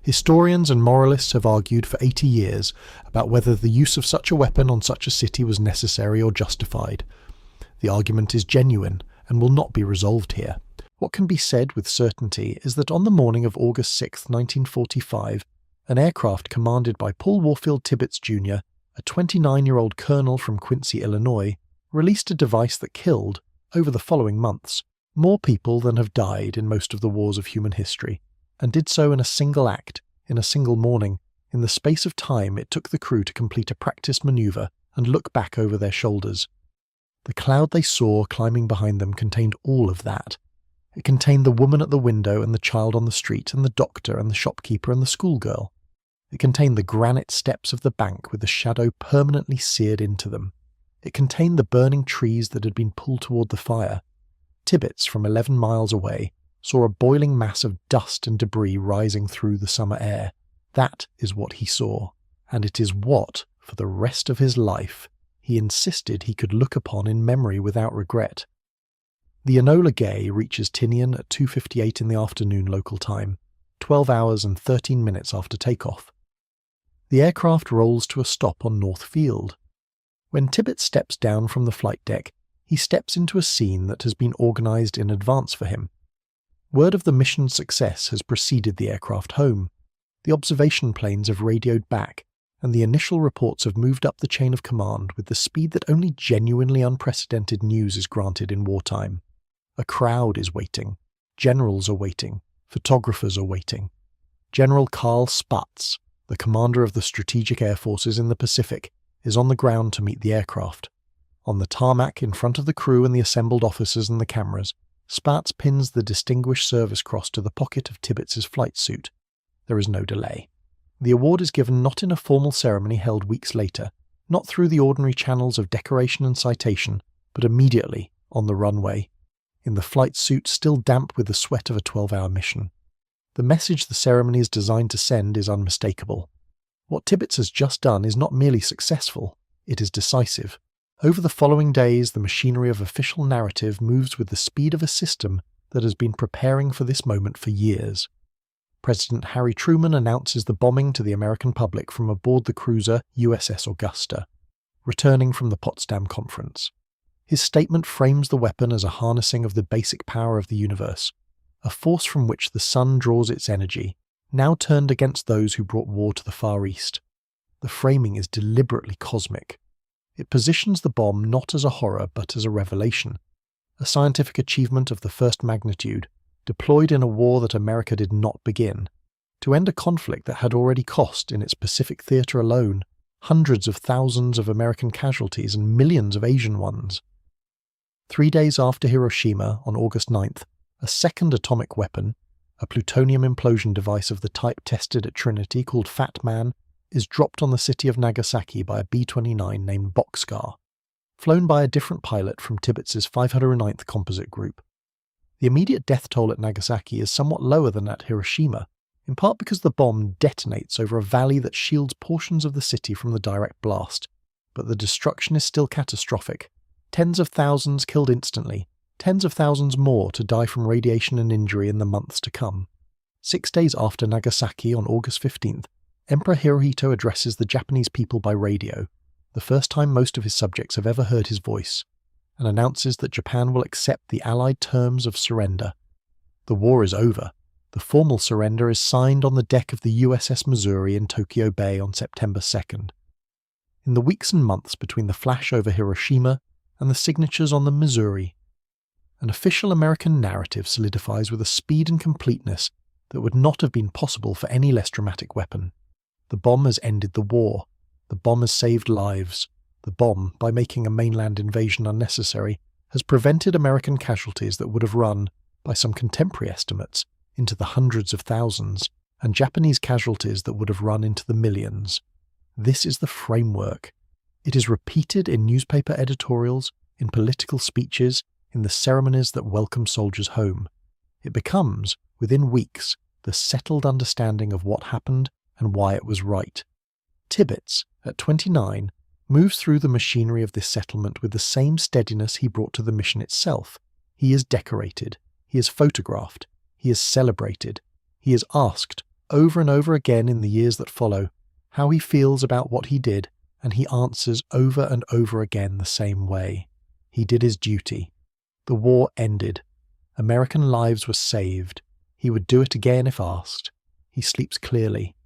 A: Historians and moralists have argued for 80 years about whether the use of such a weapon on such a city was necessary or justified. The argument is genuine and will not be resolved here. What can be said with certainty is that on the morning of August 6, 1945, an aircraft commanded by Paul Warfield Tibbets Jr., a 29-year-old colonel from Quincy, Illinois, released a device that killed, over the following months, more people than have died in most of the wars of human history, and did so in a single act, in a single morning, in the space of time it took the crew to complete a practiced manoeuvre and look back over their shoulders. The cloud they saw climbing behind them contained all of that. It contained the woman at the window and the child on the street and the doctor and the shopkeeper and the schoolgirl. It contained the granite steps of the bank with the shadow permanently seared into them. It contained the burning trees that had been pulled toward the fire. Tibbets, from 11 miles away, saw a boiling mass of dust and debris rising through the summer air. That is what he saw, and it is what, for the rest of his life, he insisted he could look upon in memory without regret. The Enola Gay reaches Tinian at 2:58 in the afternoon local time, 12 hours and 13 minutes after takeoff. The aircraft rolls to a stop on North Field. When Tibbets steps down from the flight deck, he steps into a scene that has been organised in advance for him. Word of the mission's success has preceded the aircraft home. The observation planes have radioed back, and the initial reports have moved up the chain of command with the speed that only genuinely unprecedented news is granted in wartime. A crowd is waiting. Generals are waiting. Photographers are waiting. General Carl Spaatz, the commander of the Strategic Air Forces in the Pacific, is on the ground to meet the aircraft. On the tarmac in front of the crew and the assembled officers and the cameras, Spaatz pins the Distinguished Service Cross to the pocket of Tibbets' flight suit. There is no delay. The award is given not in a formal ceremony held weeks later, not through the ordinary channels of decoration and citation, but immediately on the runway, in the flight suit still damp with the sweat of a 12-hour mission. The message the ceremony is designed to send is unmistakable. What Tibbets has just done is not merely successful, it is decisive. Over the following days, the machinery of official narrative moves with the speed of a system that has been preparing for this moment for years. President Harry Truman announces the bombing to the American public from aboard the cruiser USS Augusta, returning from the Potsdam Conference. His statement frames the weapon as a harnessing of the basic power of the universe, a force from which the sun draws its energy, now turned against those who brought war to the Far East. The framing is deliberately cosmic. It positions the bomb not as a horror but as a revelation, a scientific achievement of the first magnitude, deployed in a war that America did not begin, to end a conflict that had already cost, in its Pacific theater alone, hundreds of thousands of American casualties and millions of Asian ones. 3 days after Hiroshima, on August 9th, a second atomic weapon, a plutonium implosion device of the type tested at Trinity called Fat Man, is dropped on the city of Nagasaki by a B-29 named Boxcar, flown by a different pilot from Tibbets' 509th Composite Group. The immediate death toll at Nagasaki is somewhat lower than at Hiroshima, in part because the bomb detonates over a valley that shields portions of the city from the direct blast, but the destruction is still catastrophic. Tens of thousands killed instantly, tens of thousands more to die from radiation and injury in the months to come. 6 days after Nagasaki, on August 15th, Emperor Hirohito addresses the Japanese people by radio, the first time most of his subjects have ever heard his voice, and announces that Japan will accept the Allied terms of surrender. The war is over. The formal surrender is signed on the deck of the USS Missouri in Tokyo Bay on September 2nd. In the weeks and months between the flash over Hiroshima and the signatures on the Missouri, an official American narrative solidifies with a speed and completeness that would not have been possible for any less dramatic weapon. The bomb has ended the war. The bomb has saved lives. The bomb, by making a mainland invasion unnecessary, has prevented American casualties that would have run, by some contemporary estimates, into the hundreds of thousands, and Japanese casualties that would have run into the millions. This is the framework. It is repeated in newspaper editorials, in political speeches, in the ceremonies that welcome soldiers home. It becomes, within weeks, the settled understanding of what happened and why it was right. Tibbets, at 29, moves through the machinery of this settlement with the same steadiness he brought to the mission itself. He is decorated. He is photographed. He is celebrated. He is asked, over and over again in the years that follow, how he feels about what he did, and he answers over and over again the same way. He did his duty. The war ended. American lives were saved. He would do it again if asked. He sleeps clearly.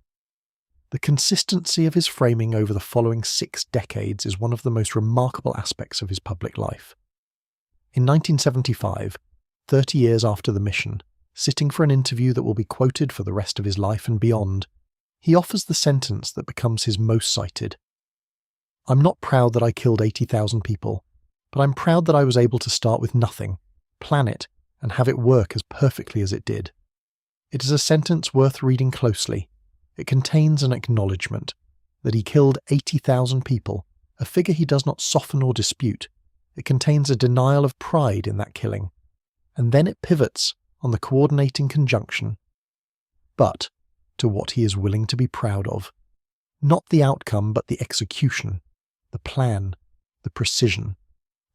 A: The consistency of his framing over the following 6 decades is one of the most remarkable aspects of his public life. In 1975, 30 years after the mission, sitting for an interview that will be quoted for the rest of his life and beyond, he offers the sentence that becomes his most cited. "I'm not proud that I killed 80,000 people, but I'm proud that I was able to start with nothing, plan it, and have it work as perfectly as it did." It is a sentence worth reading closely. It contains an acknowledgement that he killed 80,000 people, a figure he does not soften or dispute. It contains a denial of pride in that killing. And then it pivots on the coordinating conjunction, but to what he is willing to be proud of. Not the outcome, but the execution, the plan, the precision.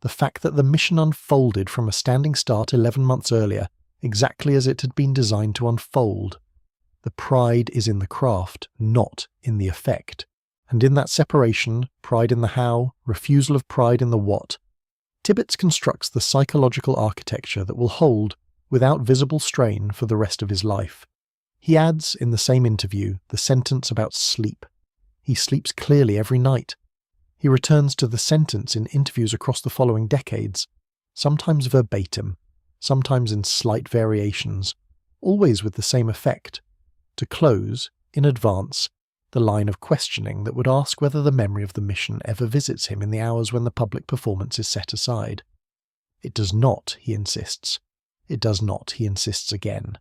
A: The fact that the mission unfolded from a standing start 11 months earlier, exactly as it had been designed to unfold. The pride is in the craft, not in the effect. And in that separation, pride in the how, refusal of pride in the what, Tibbets constructs the psychological architecture that will hold, without visible strain for the rest of his life. He adds in the same interview the sentence about sleep. He sleeps clearly every night. He returns to the sentence in interviews across the following decades, sometimes verbatim, sometimes in slight variations, always with the same effect, to close, in advance, the line of questioning that would ask whether the memory of the mission ever visits him in the hours when the public performance is set aside. It does not, he insists. It does not, he insists again.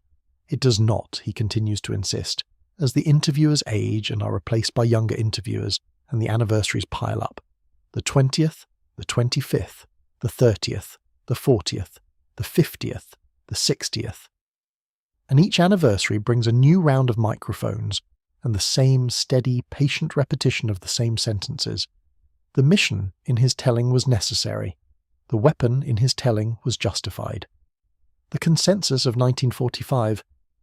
A: It does not, he continues to insist, as the interviewers age and are replaced by younger interviewers and the anniversaries pile up. The 20th, the 25th, the 30th, the 40th, the 50th, the 60th. And each anniversary brings a new round of microphones and the same steady, patient repetition of the same sentences. The mission in his telling was necessary. The weapon in his telling was justified. The consensus of 1945,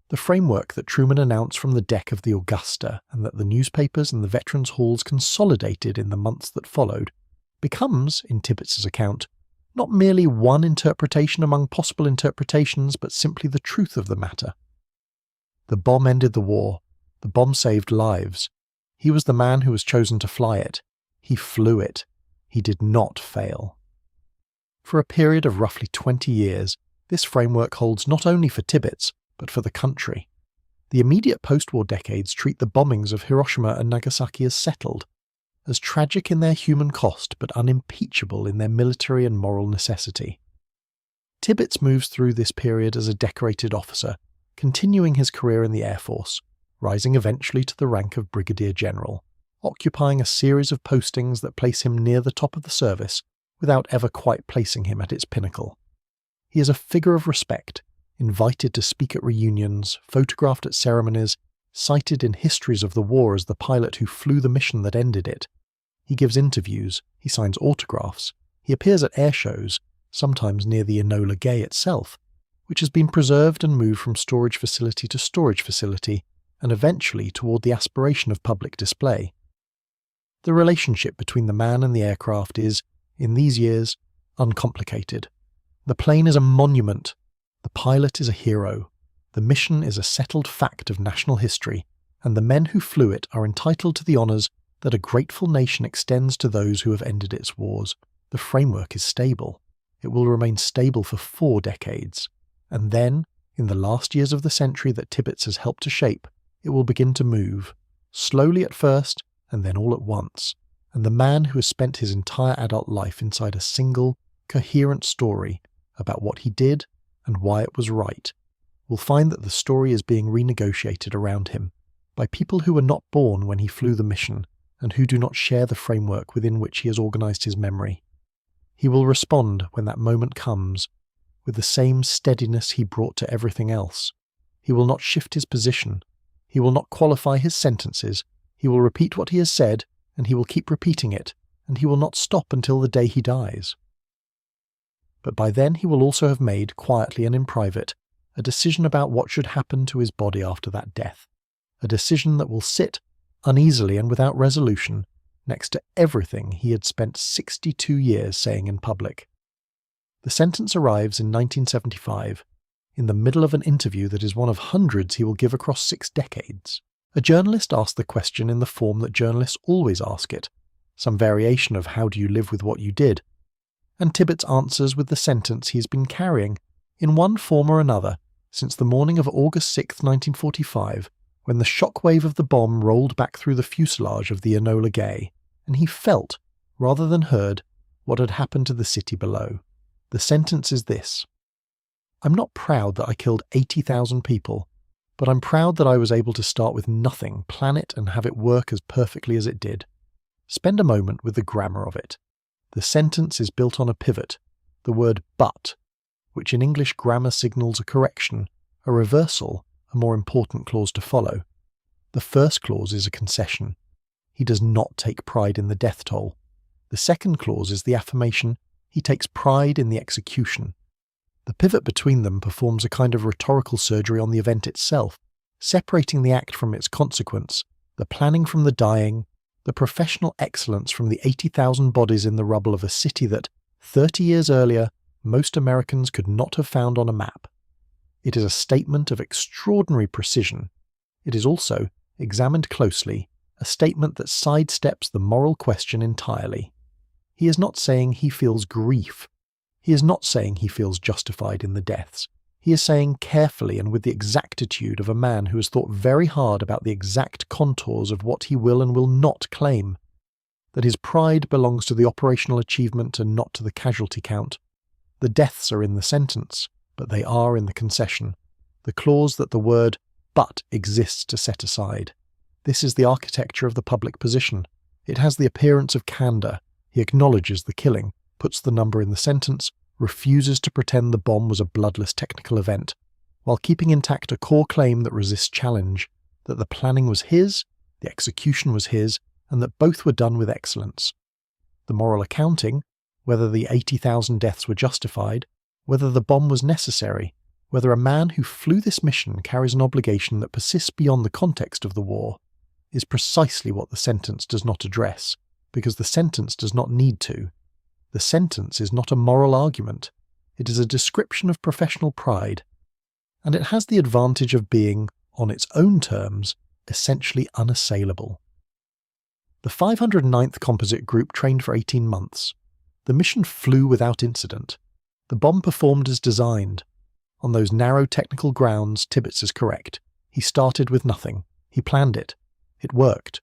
A: the framework that Truman announced from the deck of the Augusta and that the newspapers and the veterans' halls consolidated in the months that followed, becomes, in Tibbets' account, not merely one interpretation among possible interpretations, but simply the truth of the matter. The bomb ended the war. The bomb saved lives. He was the man who was chosen to fly it. He flew it. He did not fail. For a period of roughly 20 years, this framework holds not only for Tibbets, but for the country. The immediate post-war decades treat the bombings of Hiroshima and Nagasaki as settled, as tragic in their human cost but unimpeachable in their military and moral necessity. Tibbets moves through this period as a decorated officer, continuing his career in the Air Force, rising eventually to the rank of Brigadier General, occupying a series of postings that place him near the top of the service without ever quite placing him at its pinnacle. He is a figure of respect, invited to speak at reunions, photographed at ceremonies, cited in histories of the war as the pilot who flew the mission that ended it. He gives interviews, he signs autographs, he appears at air shows, sometimes near the Enola Gay itself, which has been preserved and moved from storage facility to storage facility, and eventually toward the aspiration of public display. The relationship between the man and the aircraft is, in these years, uncomplicated. The plane is a monument. The pilot is a hero. The mission is a settled fact of national history, and the men who flew it are entitled to the honours that a grateful nation extends to those who have ended its wars. The framework is stable. It will remain stable for 4 decades. And then, in the last years of the century that Tibbets has helped to shape, it will begin to move, slowly at first, and then all at once. And the man who has spent his entire adult life inside a single, coherent story about what he did and why it was right, will find that the story is being renegotiated around him by people who were not born when he flew the mission and who do not share the framework within which he has organized his memory. He will respond when that moment comes with the same steadiness he brought to everything else. He will not shift his position. He will not qualify his sentences. He will repeat what he has said, and he will keep repeating it, and he will not stop until the day he dies. But by then he will also have made, quietly and in private, a decision about what should happen to his body after that death, a decision that will sit, uneasily and without resolution, next to everything he had spent 62 years saying in public. The sentence arrives in 1975, in the middle of an interview that is one of hundreds he will give across 6 decades. A journalist asks the question in the form that journalists always ask it, some variation of "how do you live with what you did?" And Tibbets answers with the sentence he has been carrying, in one form or another, since the morning of August 6, 1945, when the shockwave of the bomb rolled back through the fuselage of the Enola Gay, and he felt, rather than heard, what had happened to the city below. The sentence is this: "I'm not proud that I killed 80,000 people, but I'm proud that I was able to start with nothing, plan it, and have it work as perfectly as it did." Spend a moment with the grammar of it. The sentence is built on a pivot, the word "but," which in English grammar signals a correction, a reversal, a more important clause to follow. The first clause is a concession. He does not take pride in the death toll. The second clause is the affirmation he takes pride in the execution. The pivot between them performs a kind of rhetorical surgery on the event itself, separating the act from its consequence, the planning from the dying, the professional excellence from the 80,000 bodies in the rubble of a city that, 30 years earlier, most Americans could not have found on a map. It is a statement of extraordinary precision. It is also, examined closely, a statement that sidesteps the moral question entirely. He is not saying he feels grief. He is not saying he feels justified in the deaths. He is saying carefully and with the exactitude of a man who has thought very hard about the exact contours of what he will and will not claim, that his pride belongs to the operational achievement and not to the casualty count. The deaths are in the sentence, but they are in the concession, the clause that the word "but" exists to set aside. This is the architecture of the public position. It has the appearance of candour. He acknowledges the killing, puts the number in the sentence, refuses to pretend the bomb was a bloodless technical event, while keeping intact a core claim that resists challenge, that the planning was his, the execution was his, and that both were done with excellence. The moral accounting, whether the 80,000 deaths were justified, whether the bomb was necessary, whether a man who flew this mission carries an obligation that persists beyond the context of the war, is precisely what the sentence does not address, because the sentence does not need to. The sentence is not a moral argument. It is a description of professional pride, and it has the advantage of being, on its own terms, essentially unassailable. The 509th Composite Group trained for 18 months. The mission flew without incident. The bomb performed as designed. On those narrow technical grounds, Tibbets is correct. He started with nothing. He planned it. It worked.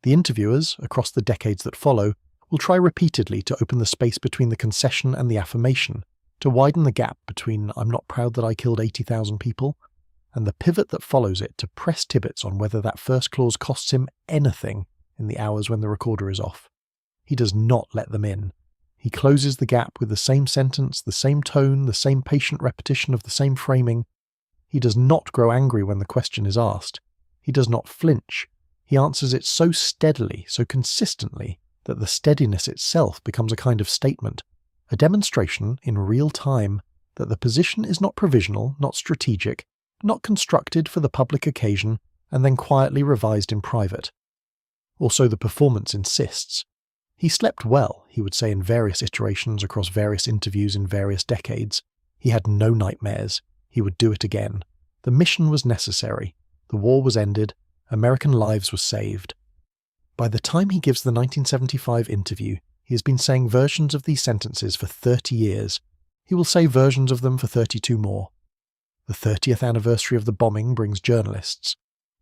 A: The interviewers, across the decades that follow, will try repeatedly to open the space between the concession and the affirmation, to widen the gap between "I'm not proud that I killed 80,000 people" and the pivot that follows it to press Tibbets on whether that first clause costs him anything in the hours when the recorder is off. He does not let them in. He closes the gap with the same sentence, the same tone, the same patient repetition of the same framing. He does not grow angry when the question is asked. He does not flinch. He answers it so steadily, so consistently, that the steadiness itself becomes a kind of statement, a demonstration in real time that the position is not provisional, not strategic, not constructed for the public occasion and then quietly revised in private. Also, the performance insists. He slept well, he would say in various iterations across various interviews in various decades. He had no nightmares. He would do it again. The mission was necessary. The war was ended. American lives were saved. By the time he gives the 1975 interview, he has been saying versions of these sentences for 30 years. He will say versions of them for 32 more. The 30th anniversary of the bombing brings journalists.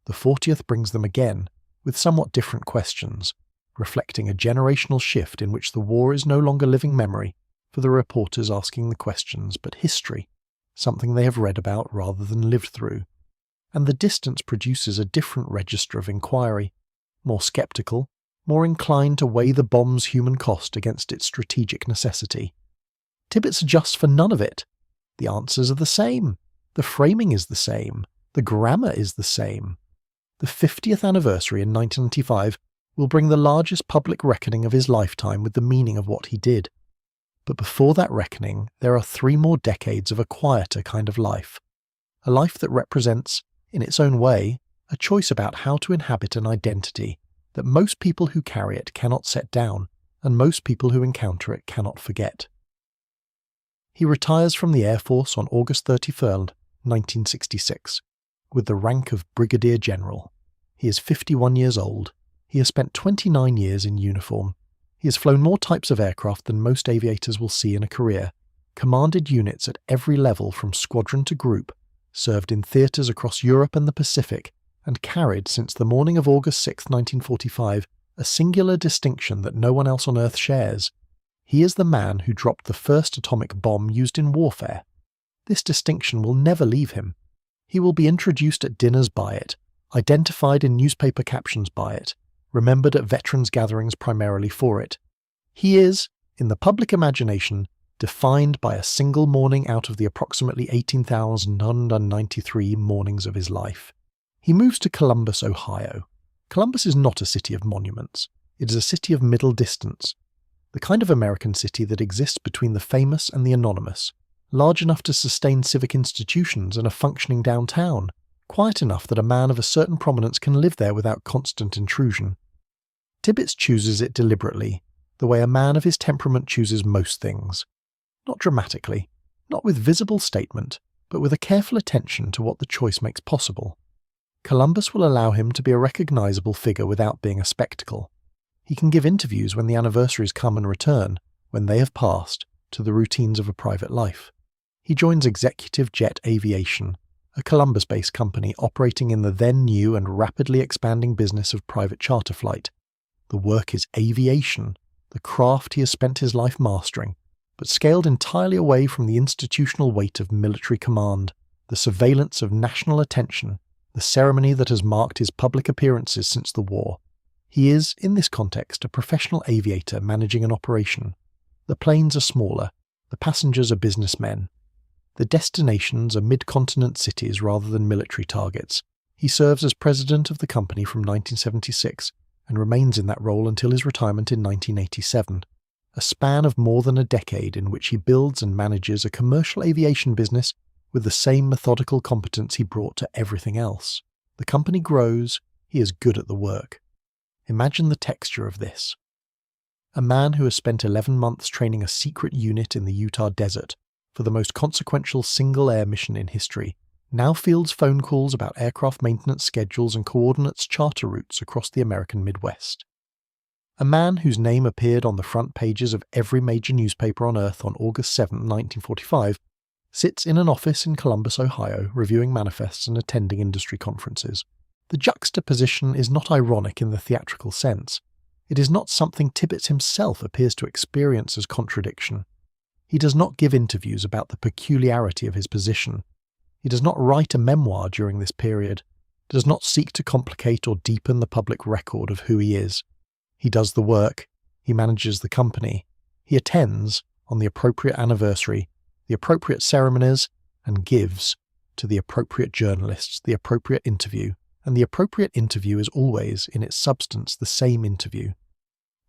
A: The 40th brings them again, with somewhat different questions, reflecting a generational shift in which the war is no longer living memory for the reporters asking the questions, but history, something they have read about rather than lived through. And the distance produces a different register of inquiry, more sceptical, more inclined to weigh the bomb's human cost against its strategic necessity. Tibbets adjusts for none of it. The answers are the same. The framing is the same. The grammar is the same. The 50th anniversary in 1995 will bring the largest public reckoning of his lifetime with the meaning of what he did. But before that reckoning, there are 3 more decades of a quieter kind of life. A life that represents, in its own way, a choice about how to inhabit an identity that most people who carry it cannot set down, and most people who encounter it cannot forget. He retires from the Air Force on August 31, 1966, with the rank of Brigadier General. He is 51 years old. He has spent 29 years in uniform. He has flown more types of aircraft than most aviators will see in a career, commanded units at every level from squadron to group, served in theatres across Europe and the Pacific, and carried since the morning of August 6, 1945, a singular distinction that no one else on Earth shares. He is the man who dropped the first atomic bomb used in warfare. This distinction will never leave him. He will be introduced at dinners by it, identified in newspaper captions by it, remembered at veterans' gatherings primarily for it. He is, in the public imagination, defined by a single morning out of the approximately 18,993 mornings of his life. He moves to Columbus, Ohio. Columbus is not a city of monuments. It is a city of middle distance, the kind of American city that exists between the famous and the anonymous, large enough to sustain civic institutions and a functioning downtown, quiet enough that a man of a certain prominence can live there without constant intrusion. Tibbets chooses it deliberately, the way a man of his temperament chooses most things. Not dramatically, not with visible statement, but with a careful attention to what the choice makes possible. Columbus will allow him to be a recognizable figure without being a spectacle. He can give interviews when the anniversaries come and return, when they have passed, to the routines of a private life. He joins Executive Jet Aviation, a Columbus-based company operating in the then new and rapidly expanding business of private charter flight. The work is aviation, the craft he has spent his life mastering, but scaled entirely away from the institutional weight of military command, the surveillance of national attention, the ceremony that has marked his public appearances since the war. He is, in this context, a professional aviator managing an operation. The planes are smaller, the passengers are businessmen. The destinations are mid-continent cities rather than military targets. He serves as president of the company from 1976 and remains in that role until his retirement in 1987, a span of more than a decade in which he builds and manages a commercial aviation business with the same methodical competence he brought to everything else. The company grows, he is good at the work. Imagine the texture of this. A man who has spent 11 months training a secret unit in the Utah desert for the most consequential single-air mission in history now fields phone calls about aircraft maintenance schedules and coordinates charter routes across the American Midwest. A man whose name appeared on the front pages of every major newspaper on Earth on August 7, 1945, sits in an office in Columbus, Ohio, reviewing manifests and attending industry conferences. The juxtaposition is not ironic in the theatrical sense. It is not something Tibbets himself appears to experience as contradiction. He does not give interviews about the peculiarity of his position. He does not write a memoir during this period, does not seek to complicate or deepen the public record of who he is. He does the work, he manages the company, he attends, on the appropriate anniversary, the appropriate ceremonies, and gives, to the appropriate journalists, the appropriate interview, and the appropriate interview is always, in its substance, the same interview.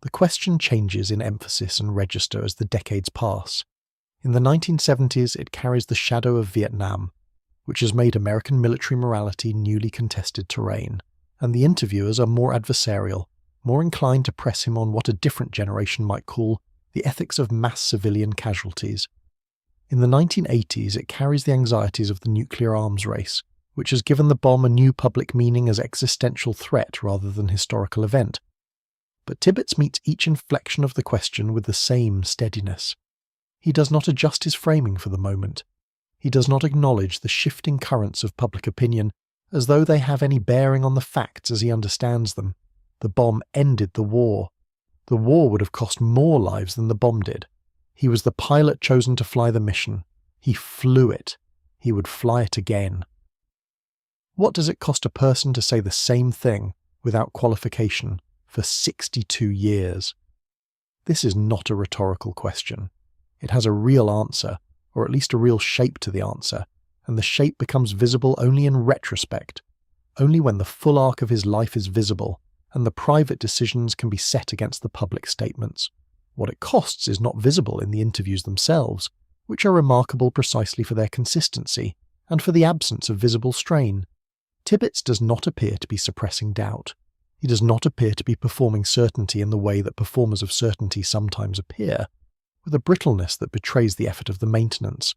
A: The question changes in emphasis and register as the decades pass. In the 1970s, it carries the shadow of Vietnam, which has made American military morality newly contested terrain, and the interviewers are more adversarial, more inclined to press him on what a different generation might call the ethics of mass civilian casualties. In the 1980s, it carries the anxieties of the nuclear arms race, which has given the bomb a new public meaning as existential threat rather than historical event. But Tibbets meets each inflection of the question with the same steadiness. He does not adjust his framing for the moment. He does not acknowledge the shifting currents of public opinion as though they have any bearing on the facts as he understands them. The bomb ended the war. The war would have cost more lives than the bomb did. He was the pilot chosen to fly the mission. He flew it. He would fly it again. What does it cost a person to say the same thing, without qualification, for 62 years? This is not a rhetorical question. It has a real answer, or at least a real shape to the answer, and the shape becomes visible only in retrospect, only when the full arc of his life is visible, and the private decisions can be set against the public statements. What it costs is not visible in the interviews themselves, which are remarkable precisely for their consistency, and for the absence of visible strain. Tibbets does not appear to be suppressing doubt. He does not appear to be performing certainty in the way that performers of certainty sometimes appear, with a brittleness that betrays the effort of the maintenance.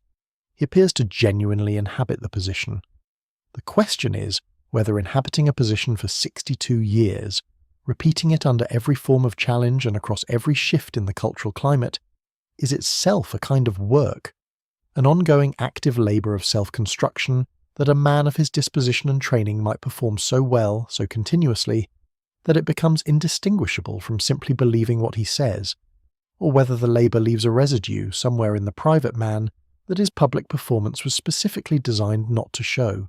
A: He appears to genuinely inhabit the position. The question is whether inhabiting a position for 62 years, repeating it under every form of challenge and across every shift in the cultural climate, is itself a kind of work, an ongoing active labour of self-construction that a man of his disposition and training might perform so well, so continuously, that it becomes indistinguishable from simply believing what he says, or whether the labour leaves a residue somewhere in the private man that his public performance was specifically designed not to show.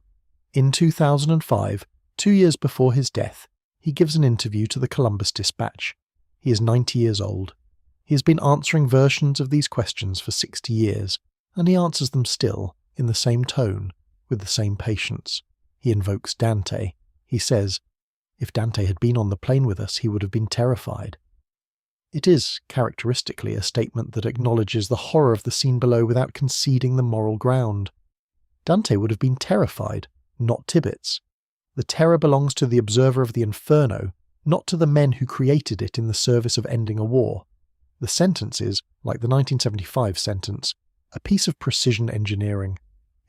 A: In 2005, 2 years before his death, he gives an interview to the Columbus Dispatch. He is 90 years old. He has been answering versions of these questions for 60 years, and he answers them still, in the same tone, with the same patience. He invokes Dante. He says, if Dante had been on the plane with us, he would have been terrified. It is, characteristically, a statement that acknowledges the horror of the scene below without conceding the moral ground. Dante would have been terrified, not Tibbets. The terror belongs to the observer of the inferno, not to the men who created it in the service of ending a war. The sentence is, like the 1975 sentence, a piece of precision engineering.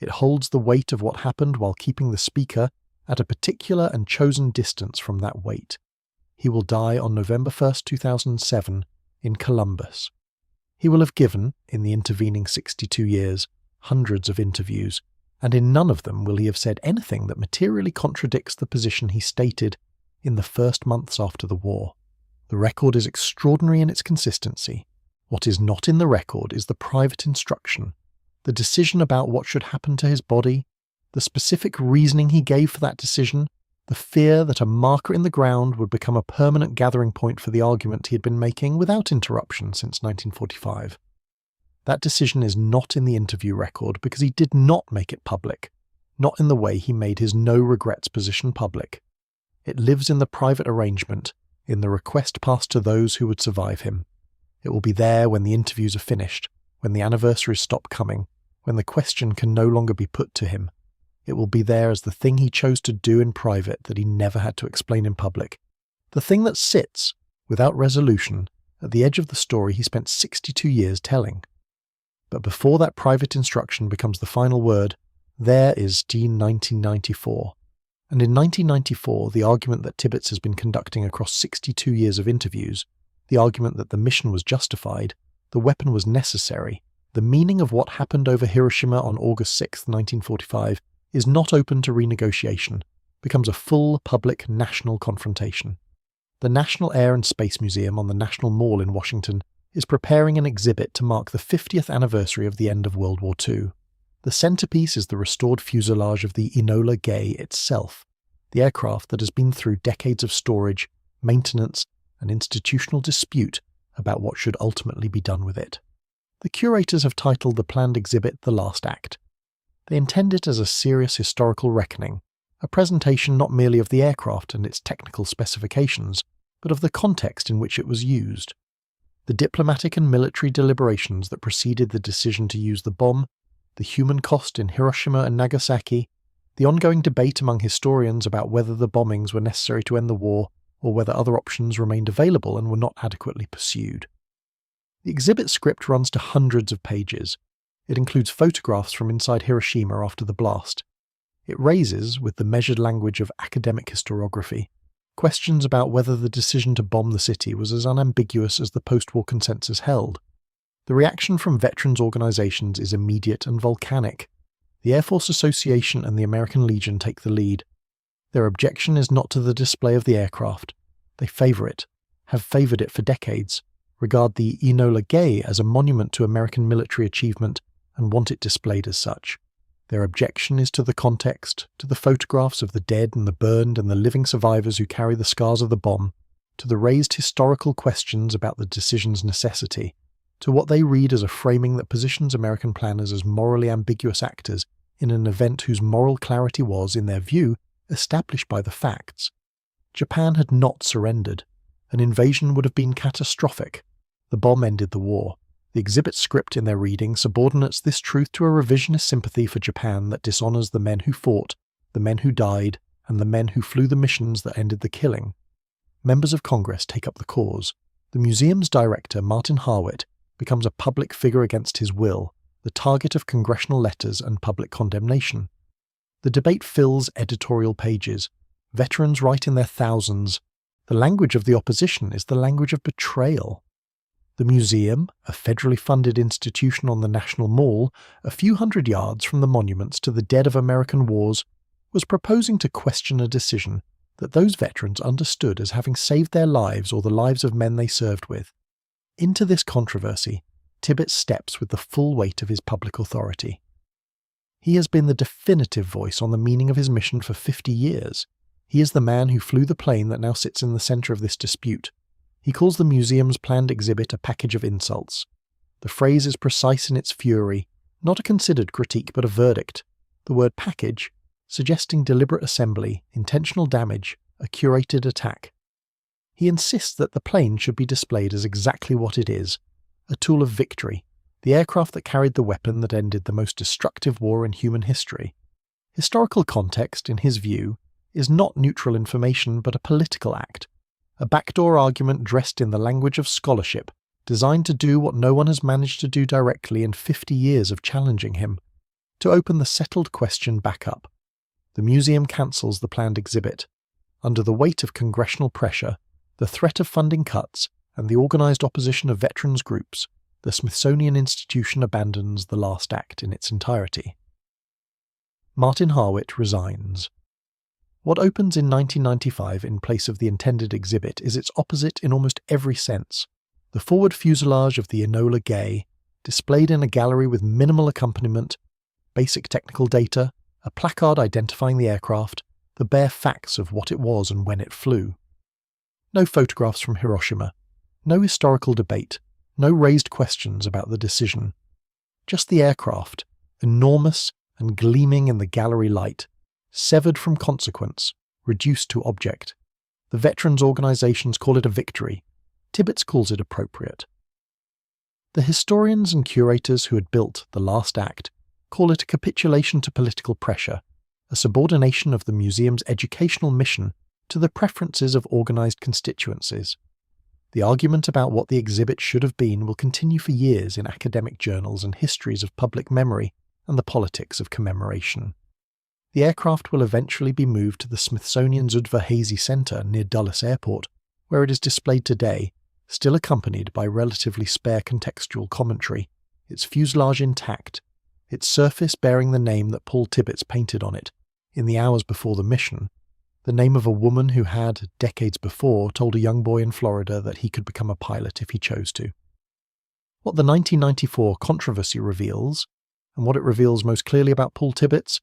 A: It holds the weight of what happened while keeping the speaker at a particular and chosen distance from that weight. He will die on November 1st, 2007, in Columbus. He will have given, in the intervening 62 years, hundreds of interviews, and in none of them will he have said anything that materially contradicts the position he stated in the first months after the war. The record is extraordinary in its consistency. What is not in the record is the private instruction, the decision about what should happen to his body, the specific reasoning he gave for that decision, the fear that a marker in the ground would become a permanent gathering point for the argument he had been making without interruption since 1945. That decision is not in the interview record because he did not make it public, not in the way he made his no regrets position public. It lives in the private arrangement, in the request passed to those who would survive him. It will be there when the interviews are finished, when the anniversaries stop coming, when the question can no longer be put to him. It will be there as the thing he chose to do in private that he never had to explain in public. The thing that sits, without resolution, at the edge of the story he spent 62 years telling. But before that private instruction becomes the final word, there is 1994. And in 1994, the argument that Tibbets has been conducting across 62 years of interviews, the argument that the mission was justified, the weapon was necessary, the meaning of what happened over Hiroshima on August 6, 1945, is not open to renegotiation, becomes a full public national confrontation. The National Air and Space Museum on the National Mall in Washington is preparing an exhibit to mark the 50th anniversary of the end of World War II. The centerpiece is the restored fuselage of the Enola Gay itself, the aircraft that has been through decades of storage, maintenance, and institutional dispute about what should ultimately be done with it. The curators have titled the planned exhibit The Last Act. They intend it as a serious historical reckoning, a presentation not merely of the aircraft and its technical specifications, but of the context in which it was used. The diplomatic and military deliberations that preceded the decision to use the bomb, the human cost in Hiroshima and Nagasaki, the ongoing debate among historians about whether the bombings were necessary to end the war or whether other options remained available and were not adequately pursued. The exhibit script runs to hundreds of pages. It includes photographs from inside Hiroshima after the blast. It raises, with the measured language of academic historiography, questions about whether the decision to bomb the city was as unambiguous as the post-war consensus held. The reaction from veterans organizations is immediate and volcanic. The Air Force Association and the American Legion take the lead. Their objection is not to the display of the aircraft. They favor it, have favored it for decades, regard the Enola Gay as a monument to American military achievement, and want it displayed as such. Their objection is to the context, to the photographs of the dead and the burned and the living survivors who carry the scars of the bomb, to the raised historical questions about the decision's necessity, to what they read as a framing that positions American planners as morally ambiguous actors in an event whose moral clarity was, in their view, established by the facts. Japan had not surrendered. An invasion would have been catastrophic. The bomb ended the war. The exhibit script in their reading subordinates this truth to a revisionist sympathy for Japan that dishonours the men who fought, the men who died, and the men who flew the missions that ended the killing. Members of Congress take up the cause. The museum's director, Martin Harwitt, becomes a public figure against his will, the target of congressional letters and public condemnation. The debate fills editorial pages. Veterans write in their thousands. The language of the opposition is the language of betrayal. The museum, a federally funded institution on the National Mall, a few hundred yards from the monuments to the dead of American wars, was proposing to question a decision that those veterans understood as having saved their lives or the lives of men they served with. Into this controversy, Tibbets steps with the full weight of his public authority. He has been the definitive voice on the meaning of his mission for 50 years. He is the man who flew the plane that now sits in the centre of this dispute. He calls the museum's planned exhibit a package of insults. The phrase is precise in its fury, not a considered critique but a verdict. The word package, suggesting deliberate assembly, intentional damage, a curated attack. He insists that the plane should be displayed as exactly what it is, a tool of victory, the aircraft that carried the weapon that ended the most destructive war in human history. Historical context, in his view, is not neutral information but a political act, a backdoor argument dressed in the language of scholarship, designed to do what no one has managed to do directly in 50 years of challenging him. to open the settled question back up. The museum cancels the planned exhibit. Under the weight of congressional pressure, the threat of funding cuts, and the organised opposition of veterans groups, the Smithsonian Institution abandons the last act in its entirety. Martin Harwitt resigns. What opens in 1995 in place of the intended exhibit is its opposite in almost every sense. The forward fuselage of the Enola Gay, displayed in a gallery with minimal accompaniment, basic technical data, a placard identifying the aircraft, the bare facts of what it was and when it flew. No photographs from Hiroshima, no historical debate, no raised questions about the decision. Just the aircraft, enormous and gleaming in the gallery light, severed from consequence, reduced to object. The veterans' organisations call it a victory. Tibbets calls it appropriate. The historians and curators who had built the last act call it a capitulation to political pressure, a subordination of the museum's educational mission to the preferences of organised constituencies. The argument about what the exhibit should have been will continue for years in academic journals and histories of public memory and the politics of commemoration. The aircraft will eventually be moved to the Smithsonian Udvar-Hazy Centre near Dulles Airport, where it is displayed today, still accompanied by relatively spare contextual commentary, its fuselage intact, its surface bearing the name that Paul Tibbets painted on it, in the hours before the mission, the name of a woman who had, decades before, told a young boy in Florida that he could become a pilot if he chose to. What the 1994 controversy reveals, and what it reveals most clearly about Paul Tibbets,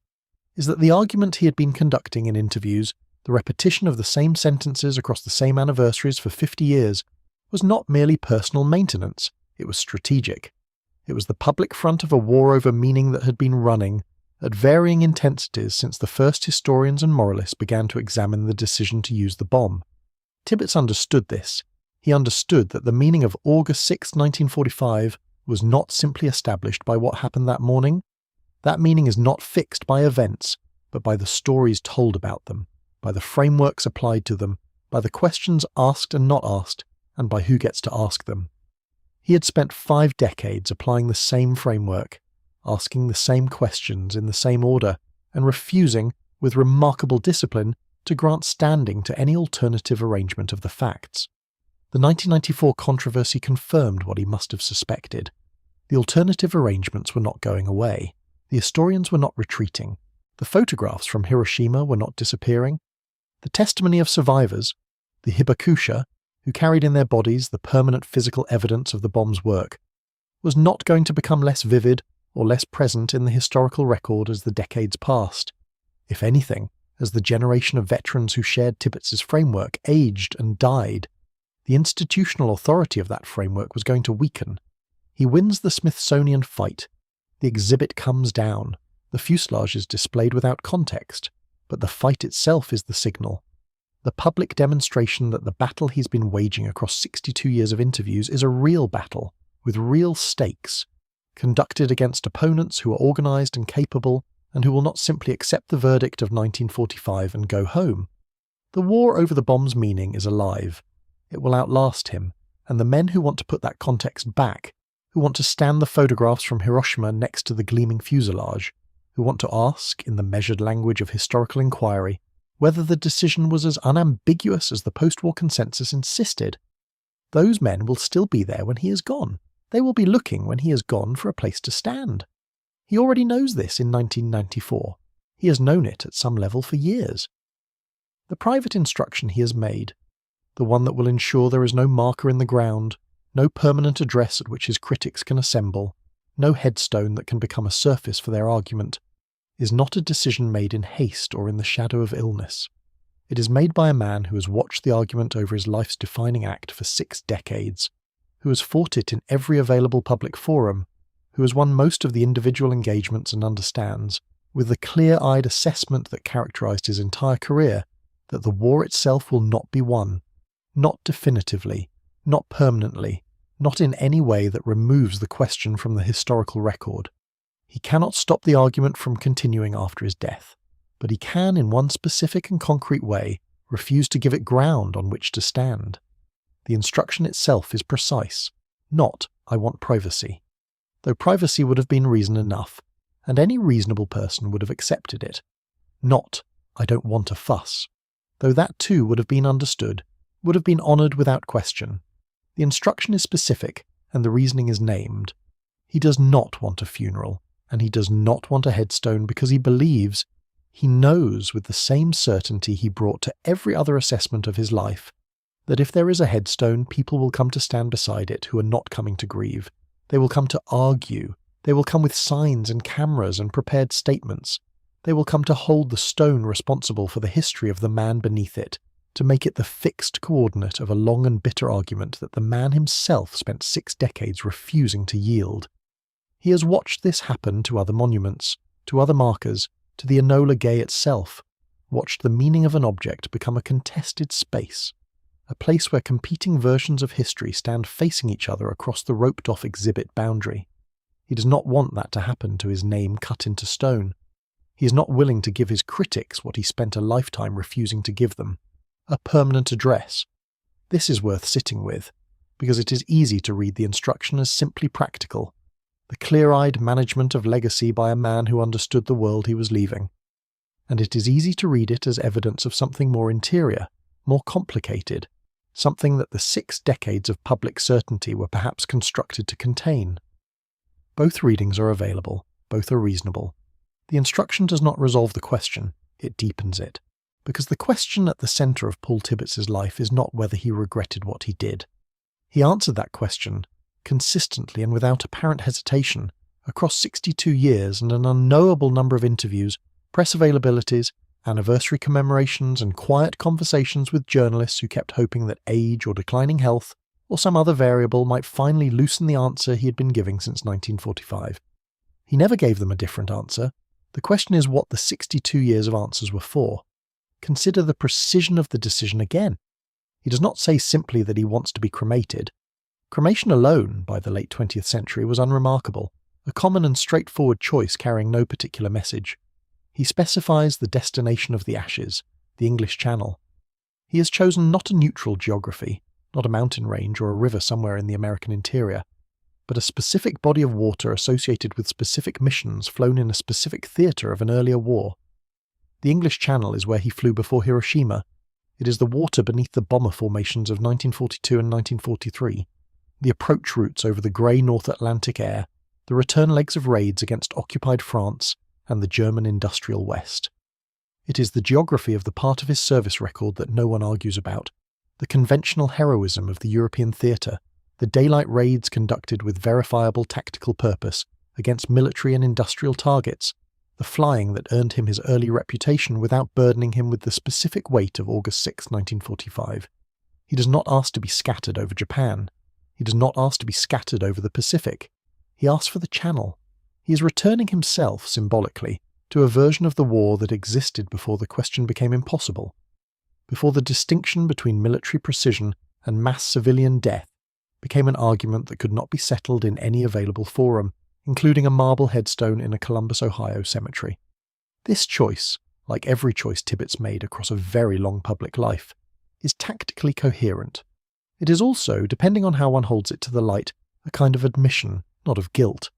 A: is that the argument he had been conducting in interviews, the repetition of the same sentences across the same anniversaries for 50 years, was not merely personal maintenance, it was strategic. It was the public front of a war over meaning that had been running, at varying intensities since the first historians and moralists began to examine the decision to use the bomb. Tibbets understood this. He understood that the meaning of August 6, 1945 was not simply established by what happened that morning. That meaning is not fixed by events, but by the stories told about them, by the frameworks applied to them, by the questions asked and not asked, and by who gets to ask them. He had spent 5 decades applying the same framework, asking the same questions in the same order, and refusing, with remarkable discipline, to grant standing to any alternative arrangement of the facts. The 1994 controversy confirmed what he must have suspected. The alternative arrangements were not going away. The historians were not retreating. The photographs from Hiroshima were not disappearing. The testimony of survivors, the hibakusha, who carried in their bodies the permanent physical evidence of the bomb's work, was not going to become less vivid or less present in the historical record as the decades passed. If anything, as the generation of veterans who shared Tibbets's framework aged and died, the institutional authority of that framework was going to weaken. He wins the Smithsonian fight. The exhibit comes down. The fuselage is displayed without context, but the fight itself is the signal. The public demonstration that the battle he's been waging across 62 years of interviews is a real battle, with real stakes, conducted against opponents who are organised and capable, and who will not simply accept the verdict of 1945 and go home. The war over the bomb's meaning is alive. It will outlast him, and the men who want to put that context back, who want to stand the photographs from Hiroshima next to the gleaming fuselage, who want to ask, in the measured language of historical inquiry, whether the decision was as unambiguous as the post-war consensus insisted. Those men will still be there when he is gone. They will be looking when he is gone for a place to stand. He already knows this in 1994. He has known it at some level for years. The private instruction he has made, the one that will ensure there is no marker in the ground, no permanent address at which his critics can assemble, no headstone that can become a surface for their argument, is not a decision made in haste or in the shadow of illness. It is made by a man who has watched the argument over his life's defining act for 6 decades, who has fought it in every available public forum, who has won most of the individual engagements and understands, with the clear-eyed assessment that characterized his entire career, that the war itself will not be won, not definitively, not permanently, not in any way that removes the question from the historical record. He cannot stop the argument from continuing after his death, but he can, in one specific and concrete way, refuse to give it ground on which to stand. The instruction itself is precise, not, "I want privacy," though privacy would have been reason enough, and any reasonable person would have accepted it. Not, "I don't want a fuss," though that too would have been understood, would have been honoured without question. The instruction is specific, and the reasoning is named. He does not want a funeral, and he does not want a headstone because he believes, he knows with the same certainty he brought to every other assessment of his life, that if there is a headstone, people will come to stand beside it who are not coming to grieve. They will come to argue. They will come with signs and cameras and prepared statements. They will come to hold the stone responsible for the history of the man beneath it, to make it the fixed coordinate of a long and bitter argument that the man himself spent 6 decades refusing to yield. He has watched this happen to other monuments, to other markers, to the Enola Gay itself, watched the meaning of an object become a contested space, a place where competing versions of history stand facing each other across the roped-off exhibit boundary. He does not want that to happen to his name cut into stone. He is not willing to give his critics what he spent a lifetime refusing to give them, a permanent address. This is worth sitting with, because it is easy to read the instruction as simply practical, the clear-eyed management of legacy by a man who understood the world he was leaving. And it is easy to read it as evidence of something more interior, more complicated, something that the 6 decades of public certainty were perhaps constructed to contain. Both readings are available, both are reasonable. The instruction does not resolve the question, it deepens it, because the question at the centre of Paul Tibbets' life is not whether he regretted what he did. He answered that question consistently and without apparent hesitation, across 62 years and an unknowable number of interviews, press availabilities, anniversary commemorations and quiet conversations with journalists who kept hoping that age or declining health or some other variable might finally loosen the answer he had been giving since 1945. He never gave them a different answer. The question is what the 62 years of answers were for. Consider the precision of the decision again. He does not say simply that he wants to be cremated. Cremation alone, by the late 20th century, was unremarkable, a common and straightforward choice carrying no particular message. He specifies the destination of the ashes, the English Channel. He has chosen not a neutral geography, not a mountain range or a river somewhere in the American interior, but a specific body of water associated with specific missions flown in a specific theatre of an earlier war. The English Channel is where he flew before Hiroshima. It is the water beneath the bomber formations of 1942 and 1943, the approach routes over the grey North Atlantic air, the return legs of raids against occupied France and the German industrial West. It is the geography of the part of his service record that no one argues about, the conventional heroism of the European theatre, the daylight raids conducted with verifiable tactical purpose against military and industrial targets, the flying that earned him his early reputation without burdening him with the specific weight of August 6, 1945. He does not ask to be scattered over Japan. He does not ask to be scattered over the Pacific. He asks for the Channel. He is returning himself, symbolically, to a version of the war that existed before the question became impossible, before the distinction between military precision and mass civilian death became an argument that could not be settled in any available forum, including a marble headstone in a Columbus, Ohio cemetery. This choice, like every choice Tibbets made across a very long public life, is tactically coherent. It is also, depending on how one holds it to the light, a kind of admission, not of guilt.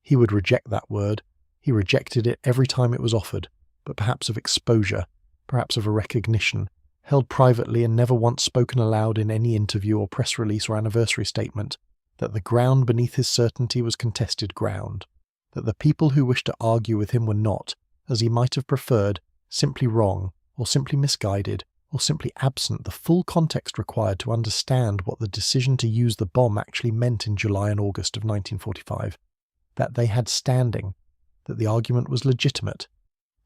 A: He would reject that word. He rejected it every time it was offered, but perhaps of exposure, perhaps of a recognition, held privately and never once spoken aloud in any interview or press release or anniversary statement, that the ground beneath his certainty was contested ground, that the people who wished to argue with him were not, as he might have preferred, simply wrong, or simply misguided, or simply absent the full context required to understand what the decision to use the bomb actually meant in July and August of 1945, that they had standing, that the argument was legitimate,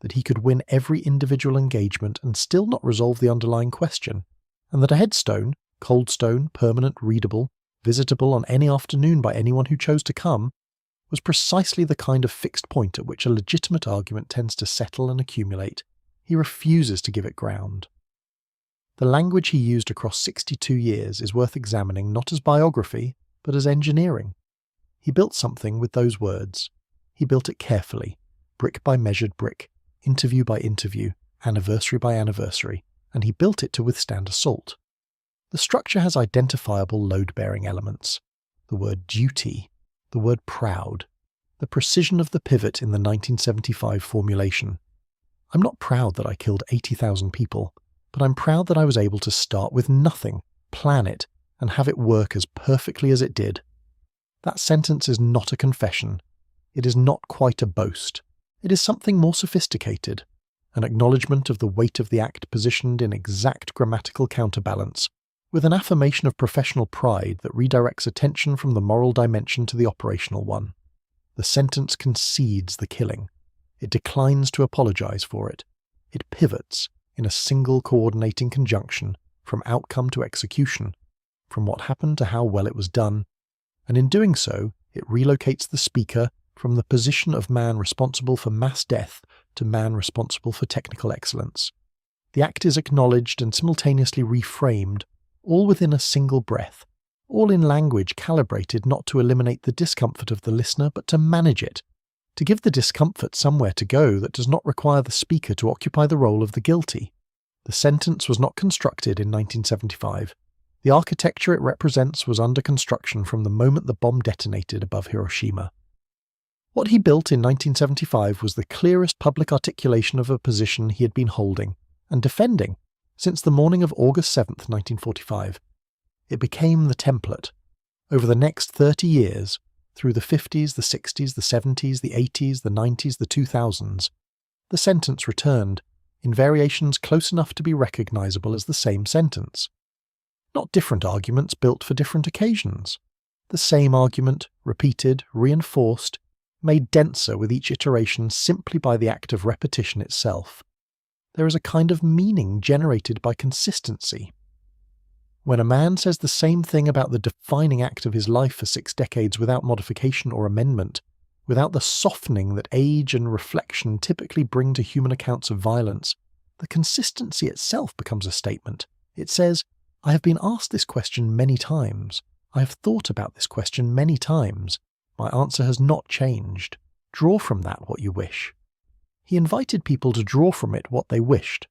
A: that he could win every individual engagement and still not resolve the underlying question, and that a headstone, cold stone, permanent, readable, visitable on any afternoon by anyone who chose to come, was precisely the kind of fixed point at which a legitimate argument tends to settle and accumulate. He refuses to give it ground. The language he used across 62 years is worth examining not as biography, but as engineering. He built something with those words. He built it carefully, brick by measured brick, interview by interview, anniversary by anniversary, and he built it to withstand assault. The structure has identifiable load-bearing elements. The word duty, the word proud, the precision of the pivot in the 1975 formulation. I'm not proud that I killed 80,000 people, but I'm proud that I was able to start with nothing, plan it, and have it work as perfectly as it did. That sentence is not a confession. It is not quite a boast. It is something more sophisticated, an acknowledgement of the weight of the act positioned in exact grammatical counterbalance, with an affirmation of professional pride that redirects attention from the moral dimension to the operational one. The sentence concedes the killing. It declines to apologize for it. It pivots in a single coordinating conjunction from outcome to execution, from what happened to how well it was done, and in doing so, it relocates the speaker from the position of man responsible for mass death to man responsible for technical excellence. The act is acknowledged and simultaneously reframed, all within a single breath, all in language calibrated not to eliminate the discomfort of the listener but to manage it, to give the discomfort somewhere to go that does not require the speaker to occupy the role of the guilty. The sentence was not constructed in 1975. The architecture it represents was under construction from the moment the bomb detonated above Hiroshima. What he built in 1975 was the clearest public articulation of a position he had been holding and defending since the morning of August 7, 1945. It became the template. Over the next 30 years, through the 50s, the 60s, the 70s, the 80s, the 90s, the 2000s, the sentence returned, in variations close enough to be recognizable as the same sentence. Not different arguments built for different occasions. The same argument, repeated, reinforced, made denser with each iteration simply by the act of repetition itself. There is a kind of meaning generated by consistency. When a man says the same thing about the defining act of his life for 6 decades without modification or amendment, without the softening that age and reflection typically bring to human accounts of violence, the consistency itself becomes a statement. It says, I have been asked this question many times. I have thought about this question many times. My answer has not changed. Draw from that what you wish. He invited people to draw from it what they wished.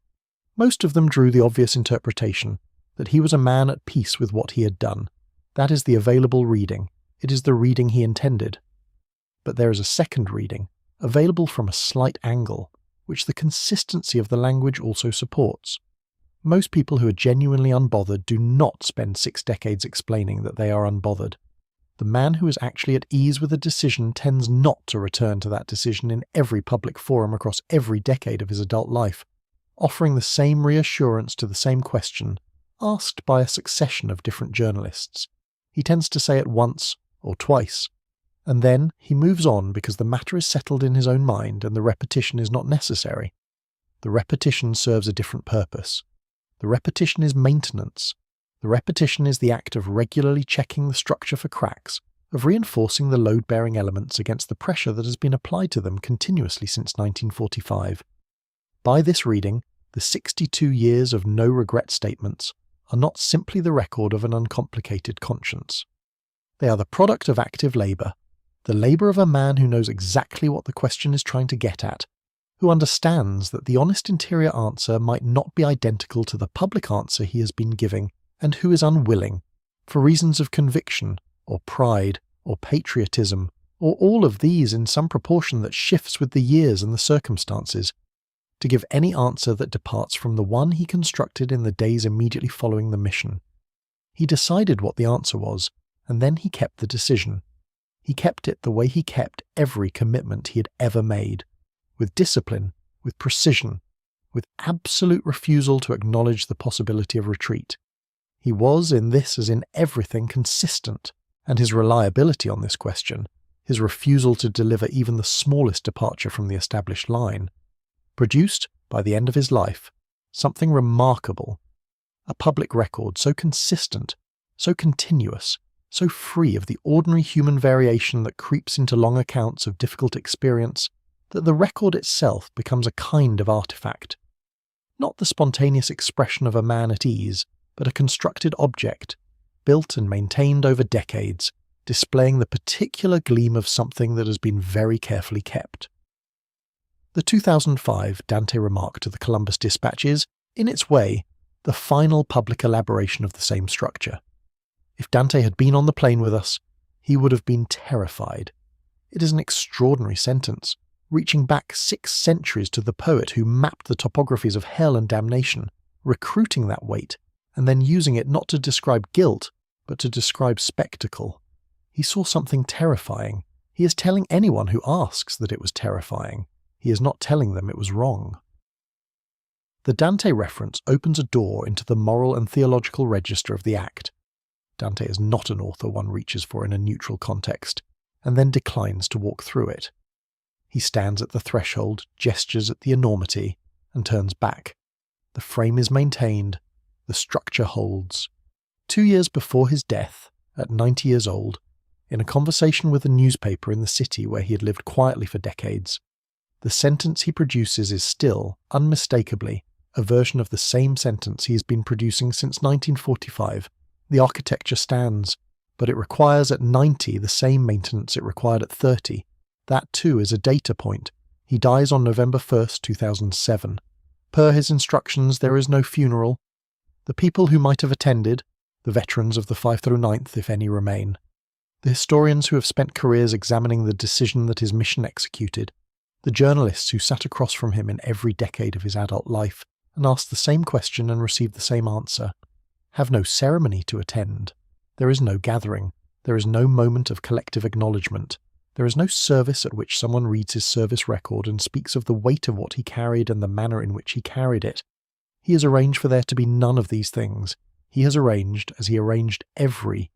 A: Most of them drew the obvious interpretation, that he was a man at peace with what he had done. That is the available reading. It is the reading he intended. But there is a second reading, available from a slight angle, which the consistency of the language also supports. Most people who are genuinely unbothered do not spend 6 decades explaining that they are unbothered. The man who is actually at ease with a decision tends not to return to that decision in every public forum across every decade of his adult life, offering the same reassurance to the same question, asked by a succession of different journalists. He tends to say it once or twice, and then he moves on because the matter is settled in his own mind and the repetition is not necessary. The repetition serves a different purpose. The repetition is maintenance. The repetition is the act of regularly checking the structure for cracks, of reinforcing the load-bearing elements against the pressure that has been applied to them continuously since 1945. By this reading, the 62 years of no-regret statements are not simply the record of an uncomplicated conscience. They are the product of active labour, the labour of a man who knows exactly what the question is trying to get at, who understands that the honest interior answer might not be identical to the public answer he has been giving, and who is unwilling, for reasons of conviction, or pride, or patriotism, or all of these in some proportion that shifts with the years and the circumstances, to give any answer that departs from the one he constructed in the days immediately following the mission. He decided what the answer was, and then he kept the decision. He kept it the way he kept every commitment he had ever made, with discipline, with precision, with absolute refusal to acknowledge the possibility of retreat. He was, in this as in everything, consistent, and his reliability on this question, his refusal to deliver even the smallest departure from the established line, produced, by the end of his life, something remarkable, a public record so consistent, so continuous, so free of the ordinary human variation that creeps into long accounts of difficult experience, that the record itself becomes a kind of artifact. Not the spontaneous expression of a man at ease, but a constructed object, built and maintained over decades, displaying the particular gleam of something that has been very carefully kept. The 2005 Dante remark to the Columbus Dispatch is, in its way, the final public elaboration of the same structure. If Dante had been on the plane with us, he would have been terrified. It is an extraordinary sentence, reaching back 6 centuries to the poet who mapped the topographies of hell and damnation, recruiting that weight, and then using it not to describe guilt, but to describe spectacle. He saw something terrifying. He is telling anyone who asks that it was terrifying. He is not telling them it was wrong. The Dante reference opens a door into the moral and theological register of the act. Dante is not an author one reaches for in a neutral context, and then declines to walk through it. He stands at the threshold, gestures at the enormity, and turns back. The frame is maintained, the structure holds. 2 years before his death, at 90 years old, in a conversation with a newspaper in the city where he had lived quietly for decades, the sentence he produces is still, unmistakably, a version of the same sentence he has been producing since 1945. The architecture stands, but it requires at 90 the same maintenance it required at 30. That too is a data point. He dies on November 1st, 2007. Per his instructions, there is no funeral. The people who might have attended, the veterans of the 5th through 9th, if any remain, the historians who have spent careers examining the decision that his mission executed, the journalists who sat across from him in every decade of his adult life and asked the same question and received the same answer, have no ceremony to attend. There is no gathering. There is no moment of collective acknowledgement. There is no service at which someone reads his service record and speaks of the weight of what he carried and the manner in which he carried it. He has arranged for there to be none of these things. He has arranged, as he arranged every